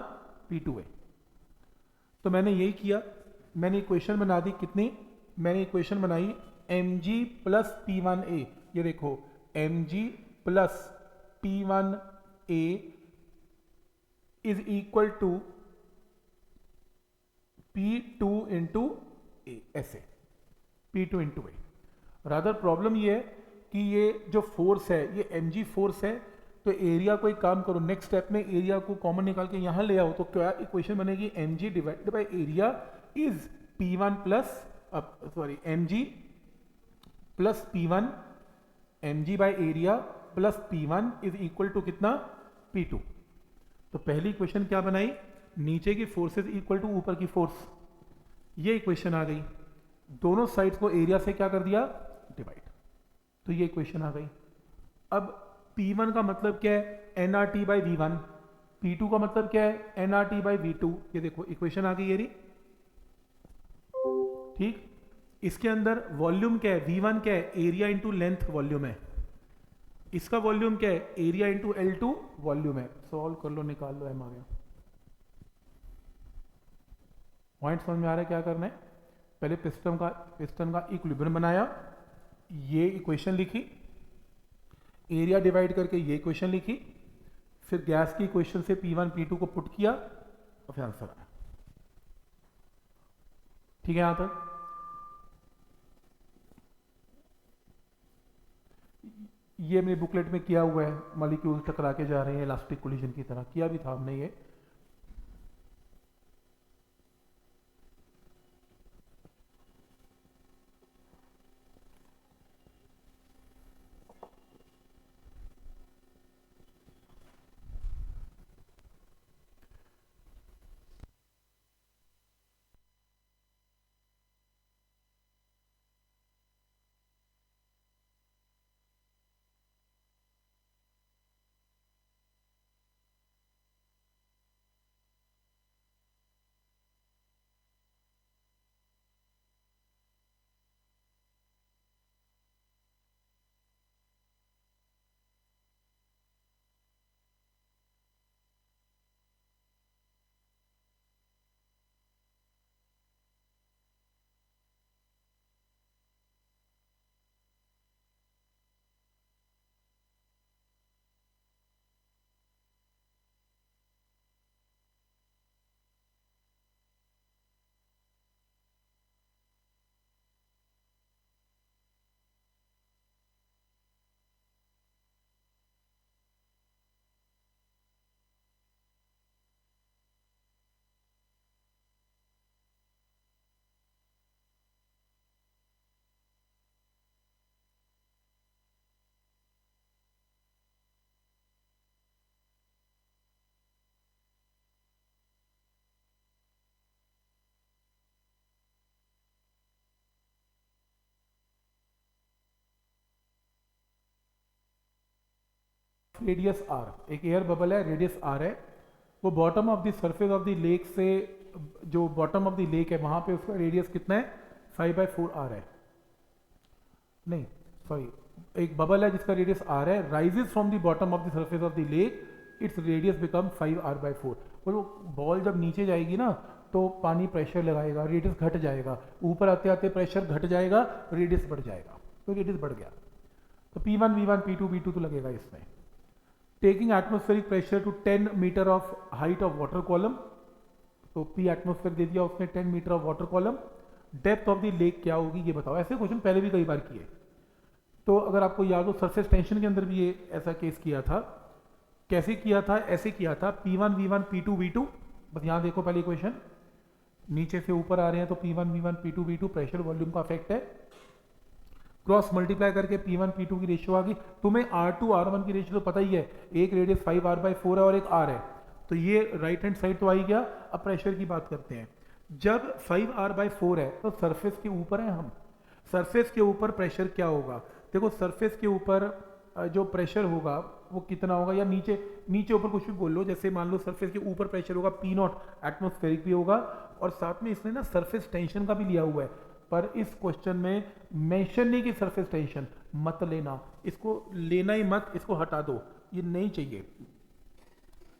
P2A। तो मैंने यही किया, मैंने इक्वेशन बना दी। कितनी, मैंने इक्वेशन बनाई mg प्लस P1A। ये देखो mg plus P1A is equal to P2 into A, ऐसे P2 into A। Rather problem ये है कि ये जो फोर्स है ये mg फोर्स है, तो एरिया को एक काम करो, नेक्स्ट स्टेप में एरिया को कॉमन निकाल के यहाँ ले आओ। तो क्या इक्वेशन बनेगी, mg divided by area is P1 plus sorry mg plus P1 mg by area plus P1 is equal to कितना P2। तो पहली इक्वेशन क्या बनाई, नीचे की फोर्सेस इक्वल टू ऊपर की फोर्स, ये इक्वेशन आ गई। दोनों साइड्स को एरिया से क्या कर दिया, डिवाइड, तो ये इक्वेशन आ गई। अब P1 का मतलब क्या है, nRT बाई V1, P2 का मतलब क्या है, nRT बाई V2। ये देखो इक्वेशन आ गई ये रही, ठीक। इसके अंदर वॉल्यूम क्या है, V1 क्या है, एरिया इंटू लेंथ वॉल्यूम है। इसका वॉल्यूम क्या है, एरिया इंटू L2 वॉल्यूम है। सॉल्व कर लो, निकाल लो, एम आ गया। पॉइंट समझ में आ रहा है क्या करना है। पहले पिस्टन का इक्विलिब्रियम बनाया, ये इक्वेशन लिखी, एरिया डिवाइड करके ये इक्वेशन लिखी, फिर गैस की इक्वेशन से P1 P2 को पुट किया और फिर आंसर आया। ठीक है, यहां तक ये मेरी बुकलेट में किया हुआ है, मॉलिक्यूल टकरा के जा रहे हैं इलास्टिक कोलिजन की तरह, किया भी था हमने ये। रेडियस r, एक एयर बबल है, रेडियस r है, वो bottom of the surface of the lake से, जो बॉटम ऑफ द लेक है वहां पे उसका रेडियस कितना है, 5/4 r है। नहीं सॉरी, एक बबल है जिसका रेडियस r है, rises from the bottom of the surface of the lake, its radius become 5r/4। और वो बॉल जब नीचे जाएगी ना तो पानी प्रेशर लगाएगा, रेडियस घट जाएगा, ऊपर आते आते प्रेशर घट जाएगा, रेडियस बढ़ जाएगा, तो रेडियस बढ़ गया। तो P1 V1 P2 V2 तो लगेगा इसमें। Taking atmospheric pressure to 10 metre of height of water column, तो P एटमोस्फेयर दे दिया उसने 10 metre of water column. Depth of the lake क्या होगी ये बताओ। ऐसे क्वेश्चन पहले भी कई बार किए, तो अगर आपको याद हो सरफेस टेंशन के अंदर भी ये ऐसा केस किया था। कैसे किया था, ऐसे किया था, P1 V1 P2 V2। बस यहाँ देखो पहले क्वेश्चन, नीचे से ऊपर आ रहे हैं तो P1 V1 P2 V2 pressure volume का इफेक्ट है, क्रॉस मल्टीप्लाई करके P1 P2 की रेशियो आ गई। तुम्हें R2 R1 की रेशियो तो पता ही है, एक रेडियस 5r/4 है और एक r है, तो ये राइट हैंड साइड तो आ ही गया। अब प्रेशर की बात करते हैं। जब 5r/4 है तो सरफेस के ऊपर है हम, सरफेस के ऊपर प्रेशर क्या होगा, देखो सरफेस के ऊपर जो प्रेशर होगा वो कितना होगा, या नीचे नीचे ऊपर कुछ भी बोल लो, जैसे मान लो सरफेस के ऊपर प्रेशर होगा P0, एटमोस्फेरिक भी होगा, और साथ में इसने ना सरफेस टेंशन का भी लिया हुआ है, पर इस क्वेश्चन में मेंशन नहीं कि सरफेस टेंशन, मत लेना, इसको लेना ही मत, इसको हटा दो, ये नहीं चाहिए,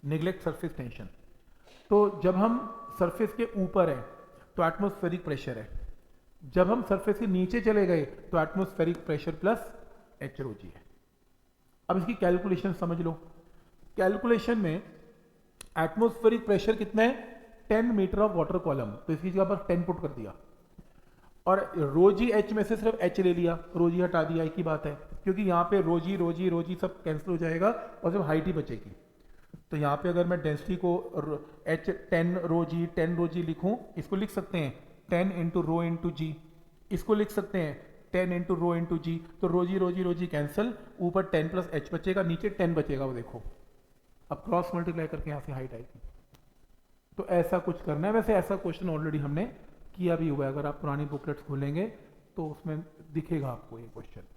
निगलेक्ट सरफेस टेंशन। तो जब हम सरफेस के ऊपर है तो एटमोस्फेरिक प्रेशर है, जब हम सरफेस के नीचे चले गए तो एटमोस्फेरिक प्रेशर प्लस HROG है। अब इसकी कैलकुलेशन समझ लो। कैलकुलेशन में एटमोस्फेरिक प्रेशर कितना है, 10 मीटर ऑफ वाटर कॉलम, तो इसकी जगह पर 10 पुट कर दिया, और ρg h में से सिर्फ h ले लिया, ρg हटा दिया, एक ही बात है, क्योंकि यहाँ पे ρg सब कैंसिल हो जाएगा और सिर्फ हाइट ही बचेगी। तो यहाँ पे अगर मैं डेंसिटी को एच 10 रो जी 10 रो जी लिखूँ, इसको लिख सकते हैं 10 इंटू रो इंटू जी, इसको लिख सकते हैं 10 इंटू रो इंटू जी। तो रो जी कैंसिल, ऊपर 10 प्लस एच बचेगा, नीचे 10 बचेगा, वो देखो अब क्रॉस मल्टीप्लाई करके यहाँ से हाइट आएगी। तो ऐसा कुछ करना है। वैसे ऐसा क्वेश्चन ऑलरेडी हमने किया भी हुआ है, अगर आप पुरानी बुकलेट्स खोलेंगे तो उसमें दिखेगा आपको ये question.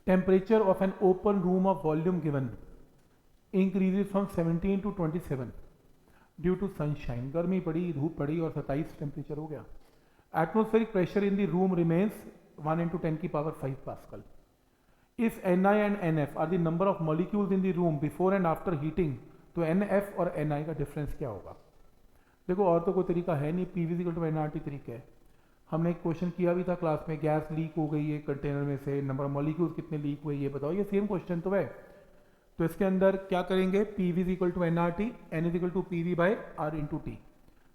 Temperature of an open room of volume given increases from 17 to 27 due to sunshine. गर्मी पड़ी, धूप पड़ी और 27 टेम्परेचर हो गया। Atmospheric pressure in the room remains 1 into 10 की power 5 pascal. If Ni and Nf are the number of molecules in the room before and after heating, तो Nf और Ni का डिफरेंस क्या होगा? देखो और तो कोई तरीका है नहीं, PV इक्वल टू nRT तरीका है। हमने एक क्वेश्चन किया भी था क्लास में, गैस लीक हो गई है कंटेनर में से, नंबर ऑफ मॉलिक्यूल्स कितने लीक हुए ये बताओ, ये सेम क्वेश्चन तो है। तो इसके अंदर क्या करेंगे, PV is equal to nRT, N is equal to PV by R into t.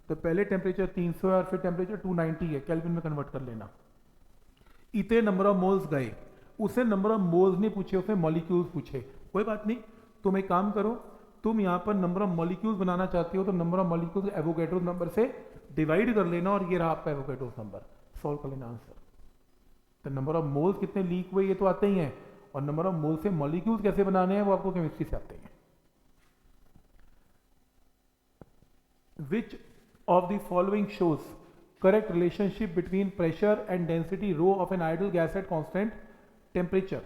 तो पहले टेम्परेचर 300 है और फिर टेम्परेचर 290 है, केल्विन में कन्वर्ट कर लेना। इतने नंबर ऑफ मोल्स गए, उसे नंबर ऑफ मोल्स नहीं पूछे, उसने मॉलिक्यूल्स पूछे। कोई बात नहीं, तुम एक काम करो, तुम यहाँ पर नंबर ऑफ मॉलिक्यूल्स बनाना चाहते हो तो number of molecules Avogadro number से डिवाइड कर लेना और ये रहा आपका एवोगैड्रो नंबर, सॉल्व कर लेना आंसर। तो नंबर ऑफ मोल्स कितने लीक हुए ये तो आते ही हैं, और नंबर ऑफ मोल से मॉलिक्यूल्स कैसे बनाने हैं वो आपको केमिस्ट्री से आते हैं। Which of the following shows correct relationship between pressure and density rho of an ideal gas at constant temperature?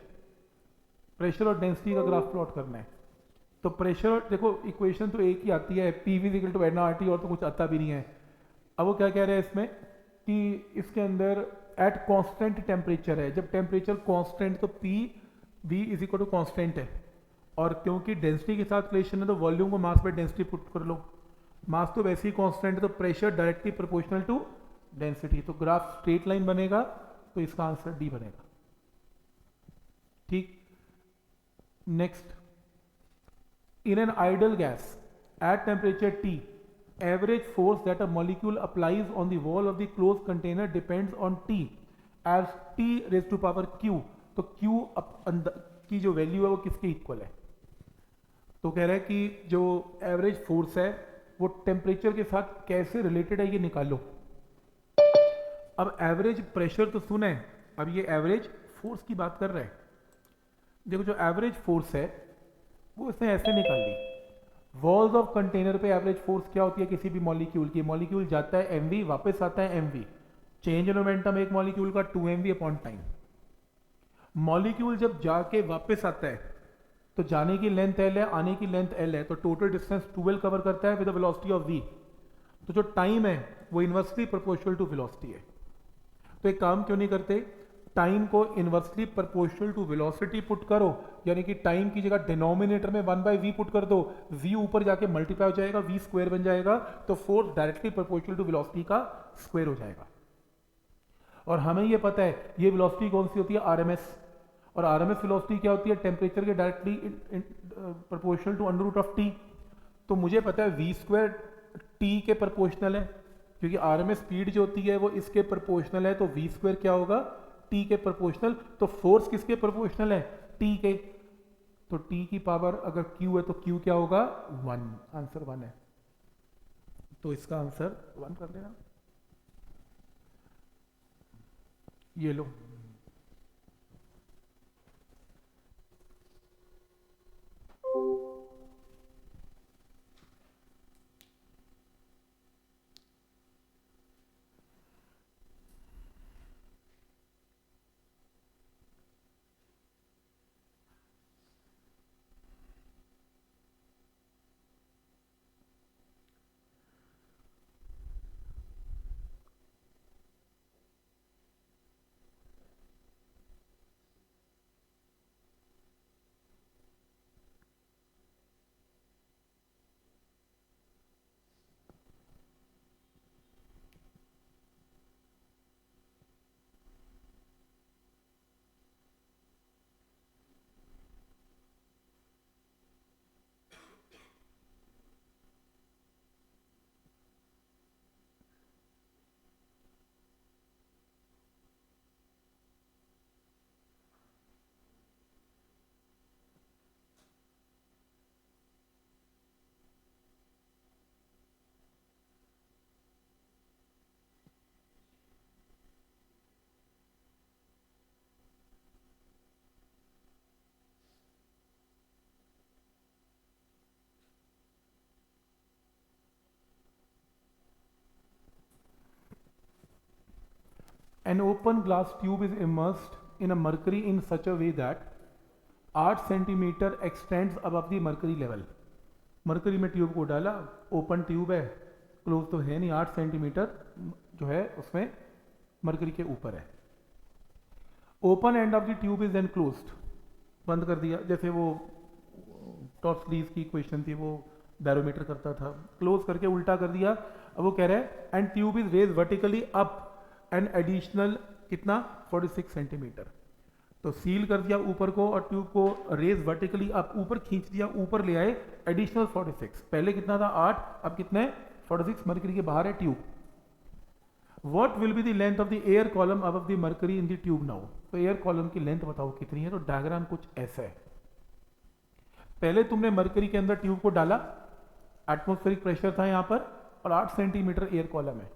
Pressure और डेंसिटी का ग्राफ प्लॉट करना है। तो प्रेशर और देखो इक्वेशन तो एक ही आती है, PV इक्वल टू nRT, और तो कुछ आता भी नहीं है। अब वो क्या कह रहे हैं इसमें कि इसके अंदर एट कांस्टेंट टेम्परेचर है, जब टेम्परेचर कांस्टेंट तो PV is equal to constant है, और क्योंकि डेंसिटी के साथ रिलेशन है तो वॉल्यूम को मास बाय डेंसिटी पुट कर लो। मास तो वैसे ही कांस्टेंट है तो pressure directly proportional to density, तो ग्राफ स्ट्रेट लाइन बनेगा, तो इसका आंसर डी बनेगा। ठीक, next, in an ideal gas at temperature T, average force that a molecule applies on the wall of the closed container depends on T as T raised to power Q। तो Q की जो value है वो किसके equal है? तो कह रहा है कि जो एवरेज फोर्स है वो टेम्परेचर के साथ कैसे रिलेटेड है ये निकालो। अब एवरेज प्रेशर तो सुने, अब ये एवरेज फोर्स की बात कर रहे हैं। देखो जो एवरेज फोर्स है वो इसने ऐसे निकाल ली, वॉल्स ऑफ कंटेनर पे एवरेज फोर्स क्या होती है किसी भी मॉलिक्यूल की? मॉलिक्यूल जाता है mv, वापस आता है mv, चेंज इन मोमेंटम एक मॉलिक्यूल का 2mv अपॉन टाइम। मॉलिक्यूल जब जाके वापस आता है तो जाने की लेंथ l है, आने की लेंथ l है, तो टोटल डिस्टेंस 2l कवर करता है विद वेलोसिटी ऑफ v। तो जो टाइम है वो इनवर्सली प्रोपोर्शनल टू वेलोसिटी है। तो एक काम क्यों नहीं करते, टाइम को inversely proportional to velocity put करो, यानी कि टाइम की जगह डिनोमिनेटर में 1/v पुट कर दो, v ऊपर जाके मल्टीप्लाई हो जाएगा, v स्क्वायर बन जाएगा, तो force directly proportional to velocity का स्क्वायर हो जाएगा। और हमें ये पता है ये वेलोसिटी कौन सी होती है, RMS, और RMS वेलोसिटी क्या होती है, टेम्परेचर के directly proportional to under root of t. तो मुझे पता है v स्क्वायर टी के प्रोपोर्शनल है, क्योंकि RMS स्पीड जो होती है वो इसके प्रोपोर्शनल है, तो v स्क्वायर क्या होगा, टी के प्रोपोर्शनल। तो फोर्स किसके प्रोपोर्शनल है, टी के, तो टी की पावर अगर q है तो q क्या होगा, 1, आंसर 1 है, तो इसका आंसर 1 कर देना। ये लो, An open glass tube is immersed in a mercury in such a way that 8 centimetre extends above the mercury level. Mercury में ट्यूब को डाला, ओपन ट्यूब है, क्लोज तो है नहीं, 8 सेंटीमीटर जो है उसमें मरकरी के ऊपर है. Open end of the tube is then closed, बंद कर दिया. जैसे वो टॉर्सलीज की क्वेश्चन थी, वो बैरोमीटर करता था, क्लोज करके उल्टा कर दिया. अब वो कह रहा है end tube is raise vertically up and additional कितना 46 सेंटीमीटर. तो सील कर दिया ऊपर को और ट्यूब को रेज वर्टिकली अप, ऊपर खींच दिया, ऊपर ले आए एडिशनल 46. पहले कितना था 8, अब कितने 46 मरकरी के बाहर है tube. What will be the length of the air column above the mercury in the tube now. तो एयर कॉलम की लेंथ बताओ कितनी है. तो डायग्राम कुछ ऐसा है. पहले तुमने मरकरी के अंदर ट्यूब को डाला, एटमॉस्फेरिक प्रेशर था यहां पर और 8 सेंटीमीटर एयर कॉलम है.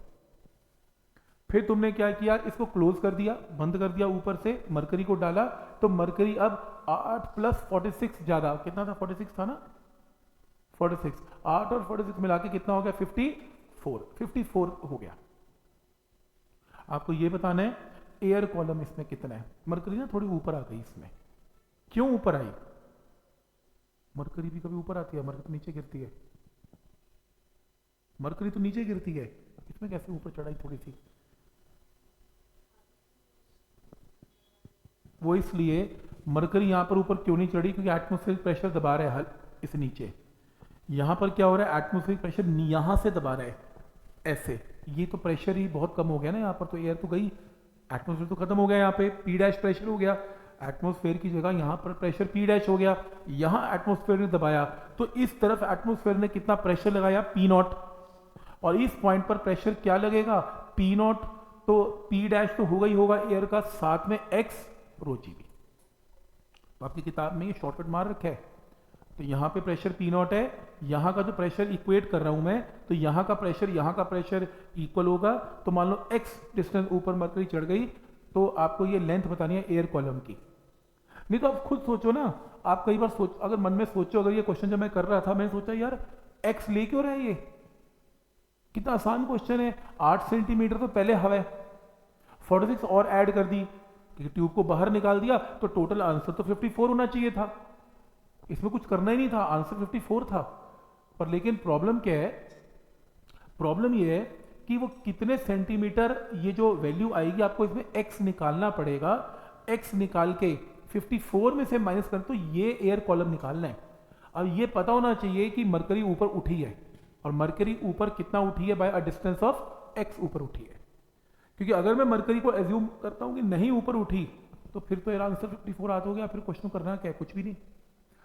फिर तुमने क्या किया, इसको क्लोज कर दिया, बंद कर दिया, ऊपर से मरकरी को डाला. तो मरकरी अब 8 प्लस 46 ज्यादा कितना था, 46 था ना, 46, 8 और 46 मिला के कितना हो गया 54 हो गया. आपको ये बताना है एयर कॉलम इसमें कितना है. मरकरी ना थोड़ी ऊपर आ गई इसमें. क्यों ऊपर आई, मरकरी भी कभी ऊपर आती है, मरकरी तो नीचे गिरती है. मरकरी तो नीचे गिरती है, इसमें कैसे ऊपर चढ़ाई थोड़ी सी. वो इसलिए मरकरी यहां पर ऊपर क्यों नहीं चढ़ी, क्योंकि एटमॉस्फेरिक प्रेशर दबा रहा है इस नीचे. यहां पर क्या हो रहा है, एटमॉस्फेरिक प्रेशर यहां से दबा रहा है ऐसे. ये तो प्रेशर ही बहुत कम हो गया ना यहां पर, तो एयर तो गई, एटमॉस्फेयर तो खत्म हो गया. यहाँ पे पी डैश प्रेशर हो गया, एटमॉस्फेयर की जगह यहां पर प्रेशर पी डैश हो गया. यहां एटमॉस्फेयर ने दबाया तो इस तरफ एटमॉस्फेयर ने कितना प्रेशर लगाया, पी नॉट. और इस पॉइंट पर प्रेशर क्या लगेगा, पी नॉट. तो पी डैश तो होगा ही होगा एयर का, साथ में एक्स रो जी बी. तो आपकी किताब में ये शॉर्टकट मार रखा है. तो यहां पे प्रेशर पी नॉट है, यहां का जो प्रेशर इक्वेट कर रहा हूं मैं, तो यहां का प्रेशर इक्वल होगा. तो मान लो एक्स डिस्टेंस ऊपर मरकरी चढ़ गई, तो आपको ये लेंथ बतानी है एयर कॉलम की. नहीं तो आप खुद सोचो ना, आप कई बार सोच, अगर मन में सोचो, अगर ये क्वेश्चन जब मैं कर रहा था मैंने सोचा यार एक्स ले क्यों रहा है, ये कितना आसान क्वेश्चन है. 8 सेंटीमीटर तो पहले हवा है, 46 और ऐड कर दी, ट्यूब को बाहर निकाल दिया, तो टोटल आंसर तो 54 होना चाहिए था. इसमें कुछ करना ही नहीं था, आंसर 54 था. पर लेकिन प्रॉब्लम क्या है, प्रॉब्लम ये है कि वो कितने सेंटीमीटर, ये जो वैल्यू आएगी आपको इसमें एक्स निकालना पड़ेगा. एक्स निकाल के 54 में से माइनस कर, तो ये एयर कॉलम निकालना है. अब ये पता होना चाहिए कि मरकरी ऊपर उठी है, और मरकरी ऊपर कितना उठी है, by a distance of x ऊपर उठी है. क्योंकि अगर मैं मरकरी को एज्यूम करता हूं कि नहीं ऊपर उठी, तो फिर तो आंसर 54 याद हो गया, फिर क्वेश्चन करना क्या है, कुछ भी नहीं.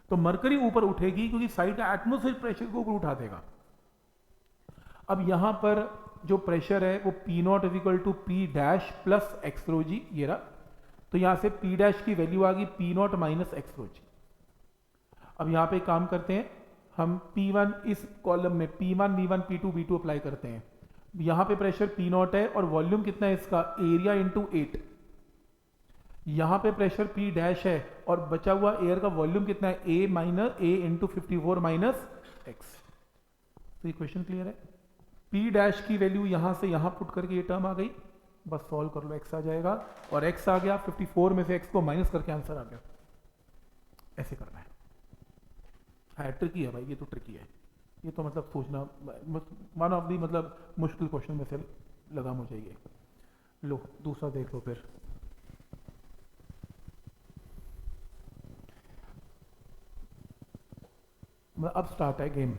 तो मरकरी ऊपर उठेगी क्योंकि साइड का एटमॉस्फेरिक प्रेशर को ऊपर उठा देगा. अब यहां पर जो प्रेशर है वो P naught is equal to P dash plus x rho g, ये रहा. तो यहां से पी डैश की वैल्यू आ गई P naught minus x rho g. अब यहां पे काम करते हैं हम, P1 इस कॉलम में P1 V1 P2 V2 apply करते हैं. यहां पे प्रेशर P नॉट है और वॉल्यूम कितना है इसका, एरिया इंटू 8. यहां पे प्रेशर P डैश है और बचा हुआ एयर का वॉल्यूम कितना है, A minus A into 54 minus x. तो ये क्वेश्चन क्लियर है. P डैश की वैल्यू यहां से यहां पुट करके ये टर्म आ गई, बस सॉल्व कर लो, एक्स आ जाएगा. और एक्स आ गया, 54 में से एक्स को माइनस करके आंसर आ गया. ऐसे करना है. हाँ ट्रिकी है भाई, ये तो ट्रिकी है. ये तो मतलब सोचना, वन ऑफ दी मतलब मुश्किल क्वेश्चन में से लगा मुझे ये. लो दूसरा देख लो फिर. अब स्टार्ट है game.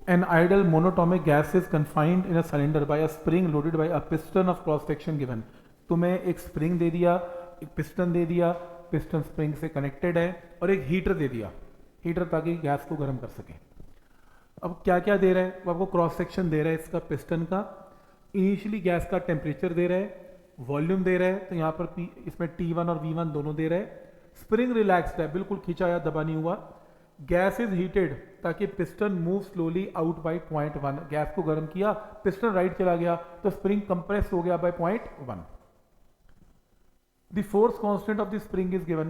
An ideal monatomic gas is confined in a cylinder by a spring loaded by a piston of cross section given. तुम्हें एक स्प्रिंग दे दिया, एक पिस्टन दे दिया, पिस्टन स्प्रिंग से कनेक्टेड है, और एक हीटर दे दिया, हीटर ताकि गैस को गर्म कर सके। अब क्या क्या दे रहा है वो आपको, क्रॉस सेक्शन दे रहा है इसका पिस्टन का, इनिशियली गैस का टेम्परेचर दे रहा है, वॉल्यूम दे रहा है, तो यहाँ पर इसमें T1 और V1 दोनों दे रहा है, स्प्रिंग रिलैक्स्ड है, बिल्कुल खींचा या दबा नहीं हुआ, गैस इज हीटेड ताकि piston move slowly out by 0.1, gas को गर्म किया, पिस्टन राइट चला गया तो स्प्रिंग कंप्रेस हो गया by 0.1। The force constant of the spring is given,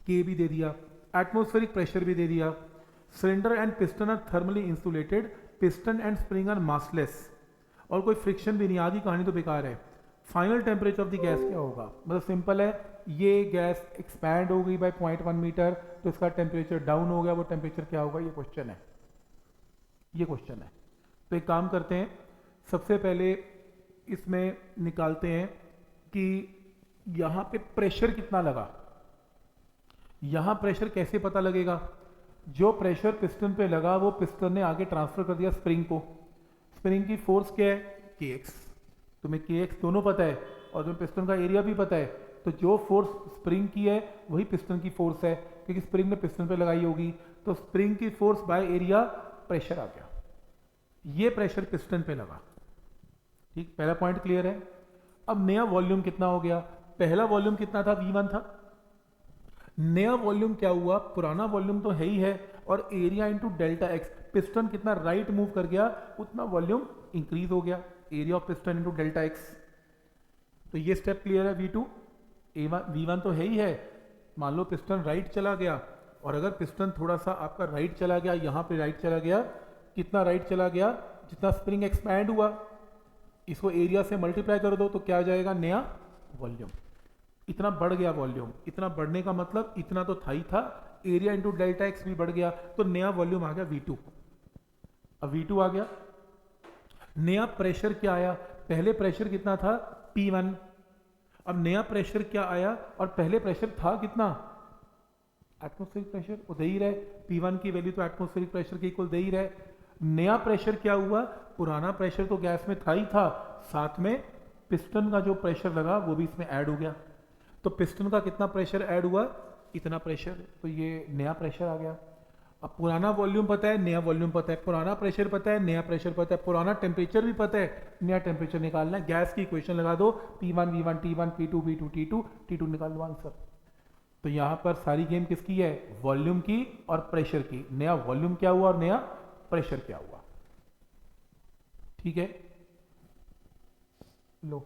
k भी दे दिया, एटमॉस्फेरिक प्रेशर भी दे दिया, cylinder and piston are thermally insulated, piston and spring are massless, और कोई फ्रिक्शन भी नहीं, आधी कहानी तो बेकार है। Final temperature of the gas क्या होगा, मतलब सिंपल है, ये गैस एक्सपैंड हो गई बाय 0.1 मीटर तो इसका टेम्परेचर डाउन हो गया, वो टेम्परेचर क्या होगा, ये क्वेश्चन है, ये क्वेश्चन है। तो एक काम करते हैं, सबसे पहले इसमें निकालते हैं कि यहाँ पे प्रेशर कितना लगा। यहाँ प्रेशर कैसे पता लगेगा, जो प्रेशर पिस्टन पे लगा वो पिस्टन ने आगे ट्रांसफर कर दिया स्प्रिंग को, स्प्रिंग की फोर्स क्या है, kx, तुम्हें kx दोनों पता है और तुम्हें पिस्टन का एरिया भी पता है, तो जो फोर्स स्प्रिंग की है वही पिस्टन की फोर्स है, क्योंकि स्प्रिंग ने पिस्टन पे लगाई होगी, तो स्प्रिंग की फोर्स बाय एरिया प्रेशर आ गया, ये प्रेशर पिस्टन पे लगा। ठीक, पहला पॉइंट क्लियर है। अब नया वॉल्यूम कितना हो गया, पहला वॉल्यूम कितना था, V1 था, नया वॉल्यूम क्या हुआ, पुराना वॉल्यूम तो है ही है, और area into delta x, piston कितना राइट मूव कर गया उतना वॉल्यूम इंक्रीज हो गया, area of piston into delta x. तो ये स्टेप क्लियर है। V2 V1 तो है ही है, मान लो पिस्टन राइट चला गया, और अगर पिस्टन थोड़ा सा आपका राइट चला गया, यहाँ पे राइट चला गया, कितना राइट चला गया, जितना स्प्रिंग एक्सपैंड हुआ, इसको एरिया से मल्टीप्लाई कर दो तो क्या आ जाएगा, नया वॉल्यूम, इतना बढ़ गया वॉल्यूम, इतना बढ़ने का मतलब इतना तो था ही था, एरिया इंटू डेल्टा एक्स भी बढ़ गया, तो नया वॉल्यूम आ गया V2। अब V2 आ गया, नया प्रेशर क्या आया, पहले प्रेशर कितना था, P1, अब नया प्रेशर क्या आया, और पहले प्रेशर था कितना, एटमॉस्फेरिक प्रेशर, वो दे ही रहे, P1 की वैल्यू तो एटमॉस्फेरिक प्रेशर के इक्वल दे ही रहे। नया प्रेशर क्या हुआ, पुराना प्रेशर तो गैस में था ही था, साथ में पिस्टन का जो प्रेशर लगा वो भी इसमें ऐड हो गया, तो पिस्टन का कितना प्रेशर ऐड हुआ, इतना प्रेशर, तो ये नया प्रेशर आ गया। अब पुराना वॉल्यूम पता है, नया वॉल्यूम पता है, पुराना प्रेशर पता है, नया प्रेशर पता है, पुराना टेम्परेचर भी पता है, नया टेम्परेचर निकालना है, गैस की इक्वेशन लगा दो, P1 V1 T1 P2 V2 T2 T2 निकाल लो आंसर। तो यहाँ पर सारी गेम किसकी है, वॉल्यूम की और प्रेशर की, नया वॉल्यूम क्या हुआ और नया प्रेशर क्या हुआ। ठीक है, लो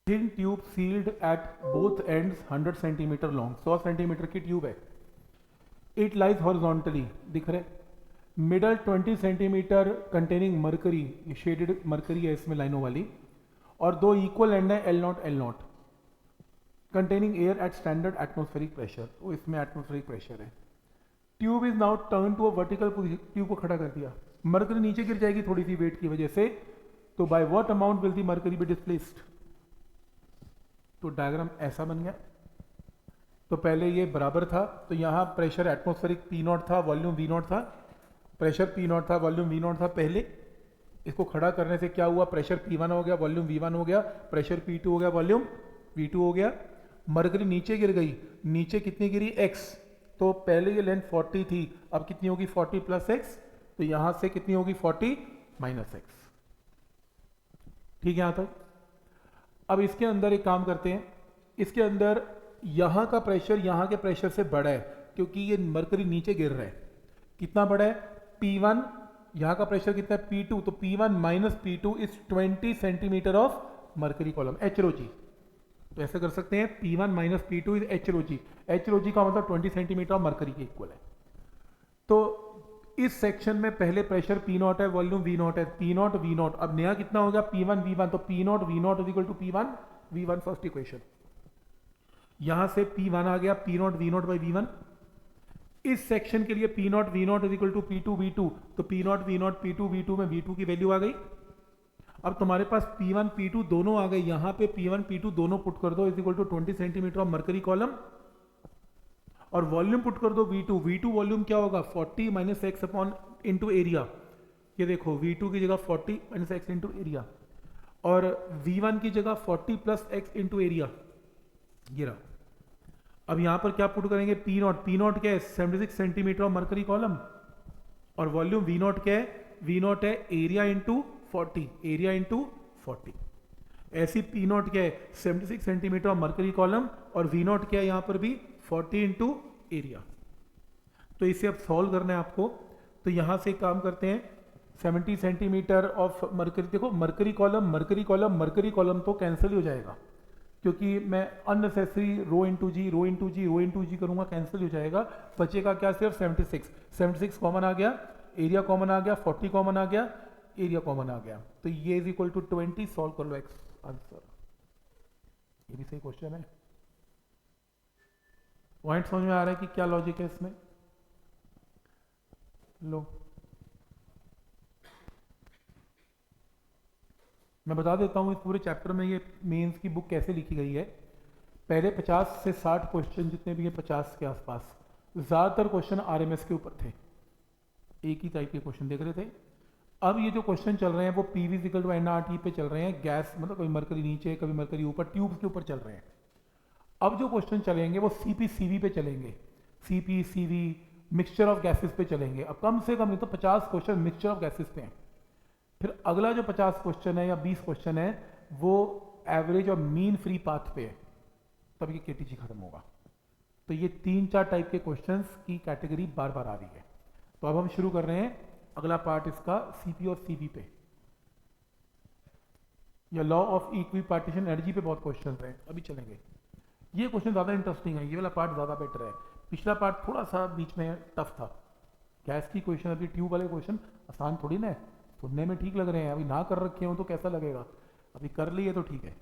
thin tube sealed at both ends 100 centimetre long, 100 centimetre की ट्यूब है, इट लाइज हॉरिजॉन्टली, दिख रहे, मिडल 20 सेंटीमीटर कंटेनिंग मरकरी, ये शेडेड मरकरी है इसमें लाइनों वाली, और दो इक्वल एंड है L0 L0, containing air at standard atmospheric pressure, तो इसमें एटमॉस्फेरिक प्रेशर है। Tube is now turn to a vertical position, tube को खड़ा कर दिया, मरकरी नीचे गिर जाएगी थोड़ी सी वेट की वजह से, तो by what amount will the mercury be displaced, तो डायग्राम ऐसा बन गया। तो पहले ये बराबर था, तो यहाँ प्रेशर एटमॉस्फेरिक P0 था, वॉल्यूम V0 था, प्रेशर P0 था, वॉल्यूम V0 था पहले, इसको खड़ा करने से क्या हुआ, प्रेशर P1 हो गया, वॉल्यूम V1 हो गया, प्रेशर P2 हो गया, वॉल्यूम V2 हो गया। मरकरी नीचे गिर गई, नीचे कितनी गिरी x, तो पहले ये लेंथ 40 थी, अब कितनी होगी 40 प्लस x, तो यहां से कितनी होगी 40 माइनस x। ठीक है यहां तक। अब इसके अंदर एक काम करते हैं, इसके अंदर यहाँ का प्रेशर यहाँ के प्रेशर से बड़ा है, क्योंकि ये मरकरी नीचे गिर रहा है। कितना बड़ा है, P1, यहाँ का प्रेशर कितना है P2, तो P1 minus P2 is 20 centimetre of mercury column, HROG। तो ऐसे कर सकते हैं P1 minus P2 is HROG। HROG का मतलब 20 सेंटीमीटर ऑफ मरकरी के इक्वल है। तो इस सेक्शन में पहले प्रेशर P0 है, वॉल्यूम V0 है, P0 V0। अब नया कितना हो गया P1 V1, तो P0 V0 is equal to P1 V1, first equation. यहां से P1 आ गया P0 V0 बाई V1। इस सेक्शन के लिए P0 V0 is equal to P2 V2, तो P0 V0 P2 V2 में V2 की वैल्यू आ गई। अब तुम्हारे पास P1 P2 दोनों आ गए, यहां पे P1 P2 दोनों पुट कर दो is equal to 20 centimetre of mercury column, और वॉल्यूम पुट कर दो V2। V2 वॉल्यूम क्या होगा 40 minus x upon into area. ये देखो V2 की जगह 40 माइनस एक्स इंटू एरिया, और V1 की जगह 40 प्लस एक्स इंटू एरिया, ये रहा। अब यहां पर क्या पुट करेंगे P0, P0 क्या है 76 सेंटीमीटर ऑफ मरकरी कॉलम, और वॉल्यूम V0 क्या है, V0 है एरिया इंटू 40, एरिया इंटू 40। ऐसी P0 क्या है 76 सेंटीमीटर ऑफ मरकरी कॉलम, और V0 क्या है यहां पर भी 40 इंटू एरिया। तो इसे अब सॉल्व करना है आपको, तो यहां से काम करते हैं 70 सेंटीमीटर ऑफ मरकरी, देखो mercury column mercury column mercury column तो कैंसिल हो जाएगा, क्योंकि मैं अननेसेसरी रो इंटू जी रो इंटू जी रो इंटू जी करूंगा, कैंसिल हो जाएगा। बचेगा क्या सिर्फ 76 कॉमन आ गया, एरिया कॉमन आ गया, 40 कॉमन आ गया, एरिया कॉमन आ गया, तो ये इज इक्वल टू 20। सॉल्व कर लो एक्स आंसर। ये भी सही क्वेश्चन है। पॉइंट समझ में आ रहा है कि क्या लॉजिक है इसमें। लो मैं बता देता हूँ इस पूरे चैप्टर में ये मेंस की बुक कैसे लिखी गई है। पहले 50 से 60 क्वेश्चन जितने भी हैं 50 के आसपास, ज़्यादातर क्वेश्चन आरएमएस के ऊपर थे, एक ही टाइप के क्वेश्चन देख रहे थे। अब ये जो क्वेश्चन चल रहे हैं वो पीवी इक्वल टू एनआरटी पे चल रहे हैं, गैस मतलब कभी मरकरी नीचे कभी मरकरी ऊपर, ट्यूब के ऊपर चल रहे हैं। अब जो क्वेश्चन चलेंगे वो सीपी सीवी पे चलेंगे, CP CV mixture of gases पे चलेंगे। अब कम से कम नहीं तो 50 क्वेश्चन मिक्सचर ऑफ गैसेस पे हैं। फिर अगला जो 50 क्वेश्चन है या 20 क्वेश्चन है वो एवरेज और मीन फ्री पाथ पे है, तब ये केटीजी खत्म होगा। तो ये 3-4 टाइप के क्वेश्चंस की कैटेगरी बार बार आ रही है। तो अब हम शुरू कर रहे हैं अगला पार्ट इसका सीपी और सीवी पे, या law of equi partition energy पे बहुत क्वेश्चन हैं, अभी चलेंगे। ये क्वेश्चन ज़्यादा इंटरेस्टिंग है, ये वाला पार्ट ज़्यादा बेटर है। पिछला पार्ट थोड़ा सा बीच में टफ था। गैस की क्वेश्चन, अभी ट्यूब वाले क्वेश्चन आसान थोड़ी ना है, सुनने में ठीक लग रहे हैं, अभी ना कर रखे हो तो कैसा लगेगा, अभी कर लिए तो ठीक है।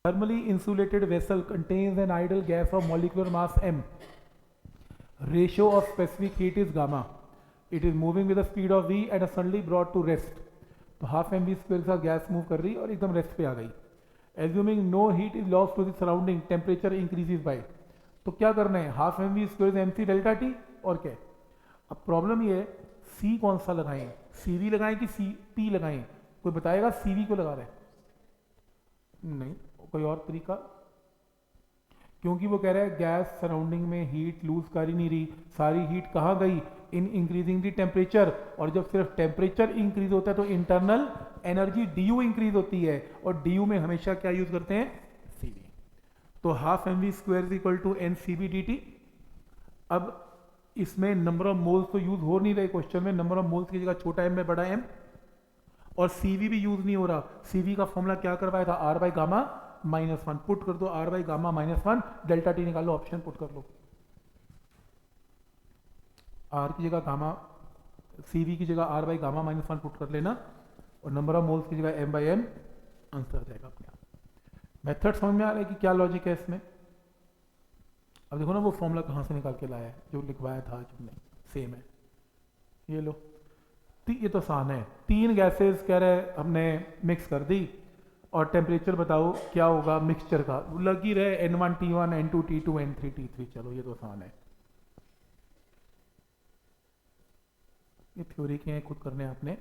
Thermally insulated vessel contains an ideal gas of molecular mass m. Ratio of specific heat is gamma. It is moving with the speed of v and is suddenly brought to rest. तो half m v square के साथ gas move कर रही और एकदम rest पे आ गई. Assuming no heat is lost to the surrounding, temperature increases by. तो क्या करना है, half m v square m c delta t और क्या. अब प्रॉब्लम ये है सी कौन सा लगाएं, सी वी लगाएं कि सी पी लगाएं. कोई बताएगा सी वी को लगा रहे हैं? नहीं, कोई और तरीका? क्योंकि वो कह रहा है गैस सराउंडिंग में हीट लूज कर ही नहीं रही, सारी हीट कहाँ गई, इन इंक्रीजिंग दी टेम्परेचर. और जब सिर्फ टेम्परेचर इंक्रीज होता है तो internal energy D you increase होती है, और डी यू में हमेशा क्या यूज करते हैं, सी वी. तो half m v square equal to n c we d t. अब इसमें नंबर ऑफ मोल्स तो यूज हो नहीं रहे क्वेश्चन में, नंबर ऑफ मोल्स की जगह छोटा एम में बड़ा एम, और सीवी भी यूज नहीं हो रहा. सीवी का फॉर्मूला क्या करवाया था, r by gamma minus one. Put कर दो r by gamma minus one, delta t निकालो, ऑप्शन पुट कर लो. आर की जगह गामा, सीवी की जगह r by gamma minus one put कर लेना, और नंबर ऑफ मोल्स की जगह एम बाई एम, आंसर आ जाएगा अपने आप. मेथड समझ में आ रहा है कि क्या लॉजिक है इसमें. अब देखो ना वो फॉर्मूला कहाँ से निकाल के लाया है, जो लिखवाया था आज हमने, सेम है. ये लो, ये तो आसान है. तीन गैसेस कह रहे हमने मिक्स कर दी, और टेम्परेचर बताओ क्या होगा मिक्सचर का. लगी रहे N1 T1 N2 T2 N3 T3. चलो ये तो आसान है, ये थ्योरी के हैं, खुद करने आपने.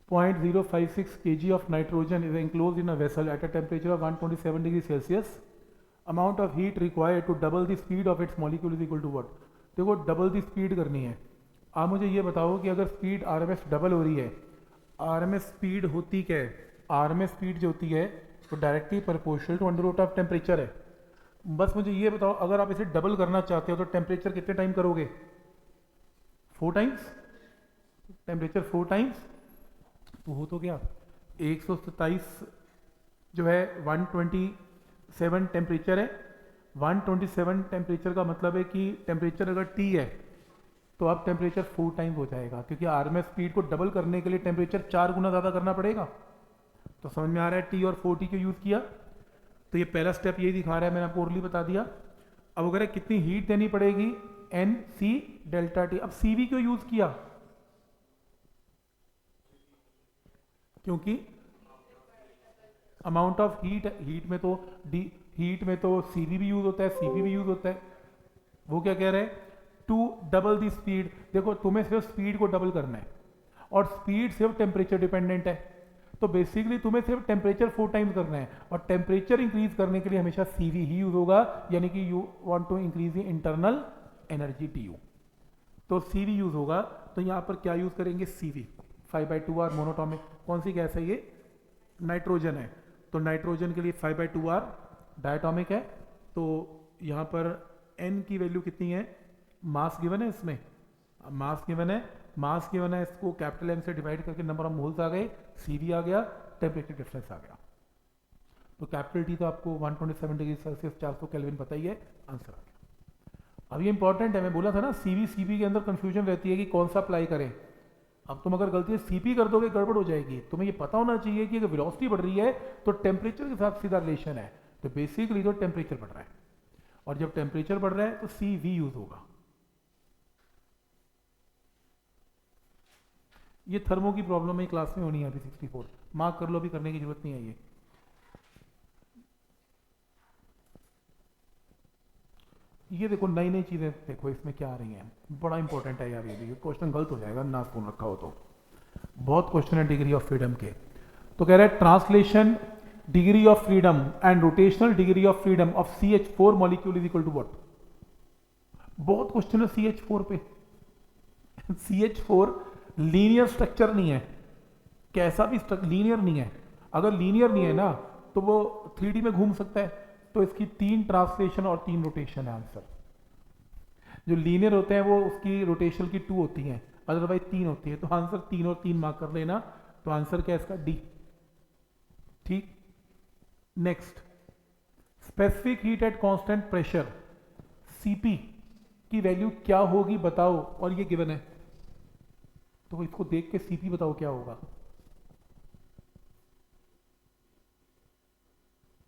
Point 056 kg of nitrogen is enclosed in a vessel at a temperature of 127 degrees Celsius. Amount of heat required to double the speed of its molecule is equal to what? देखो double the speed करनी है. आप मुझे ये बताओ कि अगर speed R M S double हो रही है, आर एम एस स्पीड होती क्या है, आर एम एस स्पीड जो होती है वो directly proportional to under root of temperature है. बस मुझे ये बताओ अगर आप इसे डबल करना चाहते हो तो टेम्परेचर कितने टाइम करोगे, 4 टाइम्स. टेम्परेचर 4 टाइम्स तो हो तो गया 127 जो है 127 टेम्परेचर है. 127 टेम्परेचर का मतलब है कि टेम्परेचर अगर T है तो अब टेम्परेचर 4 टाइम्स हो जाएगा, क्योंकि आरएमएस स्पीड को डबल करने के लिए टेम्परेचर 4 गुना ज़्यादा करना पड़ेगा. तो समझ में आ रहा है T और 4T को यूज़ किया. तो ये पहला स्टेप ये दिखा रहा है, मैंने आपको ओरली बता दिया. अब अगर कितनी हीट देनी पड़ेगी, एन सी डेल्टा टी. अब सी वी क्यों यूज़ किया, क्योंकि अमाउंट ऑफ हीट में तो हीट में तो सीवी भी यूज होता है, सीवी भी यूज होता है. वो क्या कह रहे हैं, टू डबल दी स्पीड. देखो तुम्हें सिर्फ स्पीड को डबल करना है, और स्पीड सिर्फ टेम्परेचर डिपेंडेंट है. तो बेसिकली तुम्हें सिर्फ टेम्परेचर 4 टाइम्स करना है, और टेम्परेचर इंक्रीज करने के लिए हमेशा सीवी ही यूज होगा, यानी कि you want to increase the internal energy t u. तो सीवी यूज होगा. तो यहाँ पर क्या यूज करेंगे, सीवी. 5/2R monoatomic. कौन सी गैस है ये, नाइट्रोजन है. तो नाइट्रोजन के लिए 5/2R डायटोमिक है. तो यहाँ पर N की वैल्यू कितनी है, मास गिवन है इसमें, मास गिवन है, मास गिवन है, इसको कैपिटल M से डिवाइड करके नंबर ऑफ मोल्स आ गए, CV आ गया, टेम्परेचर डिफरेंस आ गया. तो कैपिटल T तो आपको 127 डिग्री सेल्सियस 400 केल्विन पता ही है, आंसर आ गया. अब ये इंपॉर्टेंट है, मैं बोला था ना CV के अंदर कंफ्यूजन रहती है कि कौन सा अप्लाई करें. अब तुम अगर गलती से सीपी कर दोगे गड़बड़ हो जाएगी। तुम्हें ये पता होना चाहिए कि अगर वेलोसिटी बढ़ रही है तो टेम्परेचर के साथ सीधा रिलेशन है, तो बेसिकली तो टेम्परेचर बढ़ रहा है, और जब टेम्परेचर बढ़ रहा है तो सी वी यूज होगा। ये थर्मो की प्रॉब्लम है, क्लास में होनी है अभी 64, मार्क कर लो, अभी करने की जरूरत नहीं है। ये देखो नई नई चीजें देखो इसमें क्या आ रही हैं, बड़ा इंपॉर्टेंट है यार, ये क्वेश्चन गलत हो जाएगा ना फोन रखा हो तो। बहुत क्वेश्चन है डिग्री ऑफ फ्रीडम के। तो कह रहा है translation degree of freedom and rotational degree of freedom of CH4 molecule is equal to what. बहुत क्वेश्चन है CH4 पे। CH4 लीनियर स्ट्रक्चर नहीं है, कैसा भी लीनियर नहीं है। अगर लीनियर नहीं है ना तो वो 3D में घूम सकता है, तो इसकी 3 ट्रांसलेशन और 3 रोटेशन है आंसर। जो लीनियर होते हैं वो उसकी रोटेशन की 2 होती हैं, अदरवाइज 3 होती है, तो आंसर 3 और 3 मार्क कर लेना। तो आंसर क्या है इसका? डी। ठीक, next, specific heat at constant pressure CP की वैल्यू क्या होगी बताओ, और ये गिवन है, तो इसको देख के सीपी बताओ क्या होगा।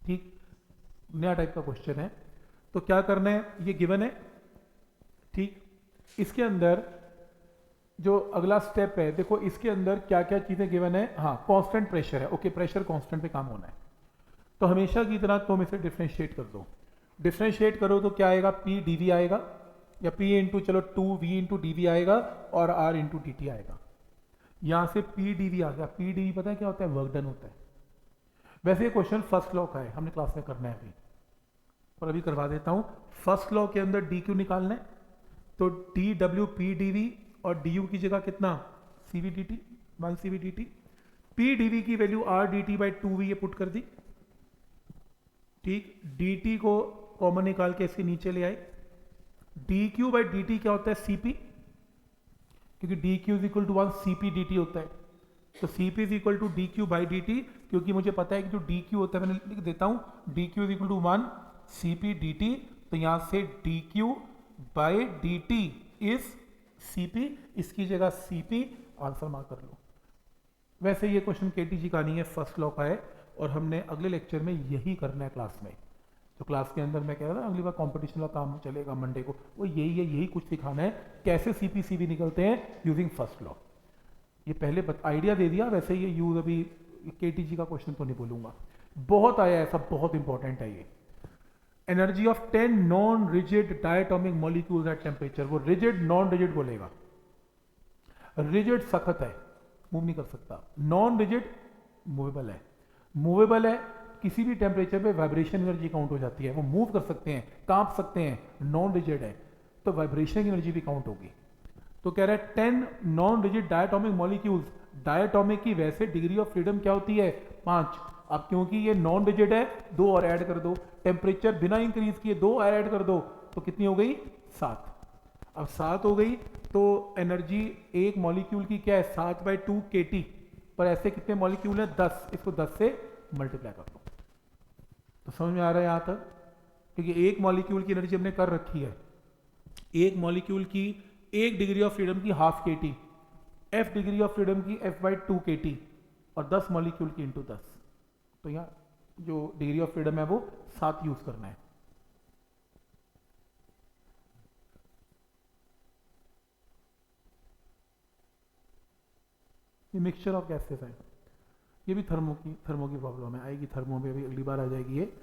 ठीक, नया टाइप का क्वेश्चन है, तो क्या करना है, ये गिवन है। ठीक, इसके अंदर जो अगला स्टेप है, देखो इसके अंदर क्या क्या चीजें गिवन है। हाँ, कांस्टेंट प्रेशर है, ओके, प्रेशर कांस्टेंट पे काम होना है, तो हमेशा की तरह तुम इसे डिफ्रेंशिएट कर दो। डिफ्रेंशिएट करो तो क्या आएगा? पी डी वी आएगा, या पी इंटू चलो 2v इंटू डी वी आएगा, और आर इंटू डी टी आएगा। यहां से पी डी वी आ गया। पी डी वी पता है क्या होता है? वर्क डन होता है। वैसे ये क्वेश्चन फर्स्ट लॉ का है, हमने क्लास में करना है अभी, और अभी करवा देता हूं। फर्स्ट लॉ के अंदर डी क्यू निकालना है, तो d W P d V, और डी यू की जगह कितना? C we d T, 1 C we d T. P d V की value R d T by 2v ये पुट कर दी। ठीक, डी टी को कॉमन निकाल के इसके नीचे ले आए। D q by d t क्या होता है? सीपी, क्योंकि d q is equal to 1 CP d t होता है, तो CP is equal to d q by d t, क्योंकि मुझे पता है कि जो डी क्यू होता है, मैंने लिख देता हूं, d q is equal to 1 CP d t, तो यहां से d q by d t is CP, इसकी जगह सीपी, आंसर मार्क कर लो। वैसे ये क्वेश्चन केटीजी का नहीं है, फर्स्ट लॉ का है, और हमने अगले लेक्चर में यही करना है क्लास में। तो क्लास के अंदर मैं कह रहा था अगली बार कंपटीशन का काम चलेगा मंडे को, वो यही है, यही कुछ सिखाना है, कैसे सीपी सीबी निकलते हैं यूजिंग फर्स्ट लॉ। ये पहले आइडिया दे दिया, वैसे ये यूज अभी केटीजी का क्वेश्चन तो नहीं बोलूंगा, बहुत आया ऐसा, बहुत इंपॉर्टेंट है ये। Energy of 10 non rigid diatomic molecules at temperature, वो रिजिड नॉन रिजिड बोलेगा। रिजिड सख्त है, मूव नहीं कर सकता, नॉन रिजिड मूवेबल है। मूवेबल है, किसी भी टेम्परेचर पे वाइब्रेशन एनर्जी काउंट हो जाती है, वो मूव कर सकते हैं, कांप सकते हैं। नॉन रिजिड है तो वाइब्रेशन एनर्जी भी काउंट होगी। तो कह रहा है 10 non rigid diatomic molecules, diatomic की वैसे डिग्री ऑफ फ्रीडम क्या होती है? 5। अब क्योंकि ये नॉन रिजिड है, 2 और ऐड कर दो, टेम्परेचर बिना इंक्रीज किए 2 और ऐड कर दो, तो कितनी हो गई? 7। अब 7 हो गई, तो एनर्जी एक मॉलिक्यूल की क्या है? 7/2 kT, पर ऐसे कितने मॉलिक्यूल है? 10, इसको 10 से मल्टीप्लाई कर दो। तो समझ में आ रहा है यहां तक? क्योंकि एक मॉलिक्यूल की एनर्जी हमने कर रखी है, एक मॉलिक्यूल की 1 डिग्री ऑफ फ्रीडम की ½ kT, f degree of freedom की f/2 kT, और 10 मॉलिक्यूल की इंटू 10, तो यहाँ जो डिग्री ऑफ फ्रीडम है वो 7 यूज करना है। ये मिक्सचर ऑफ गैसेस है, ये भी थर्मो की प्रॉब्लम है, आएगी थर्मो में, अभी अगली बार आ जाएगी ये।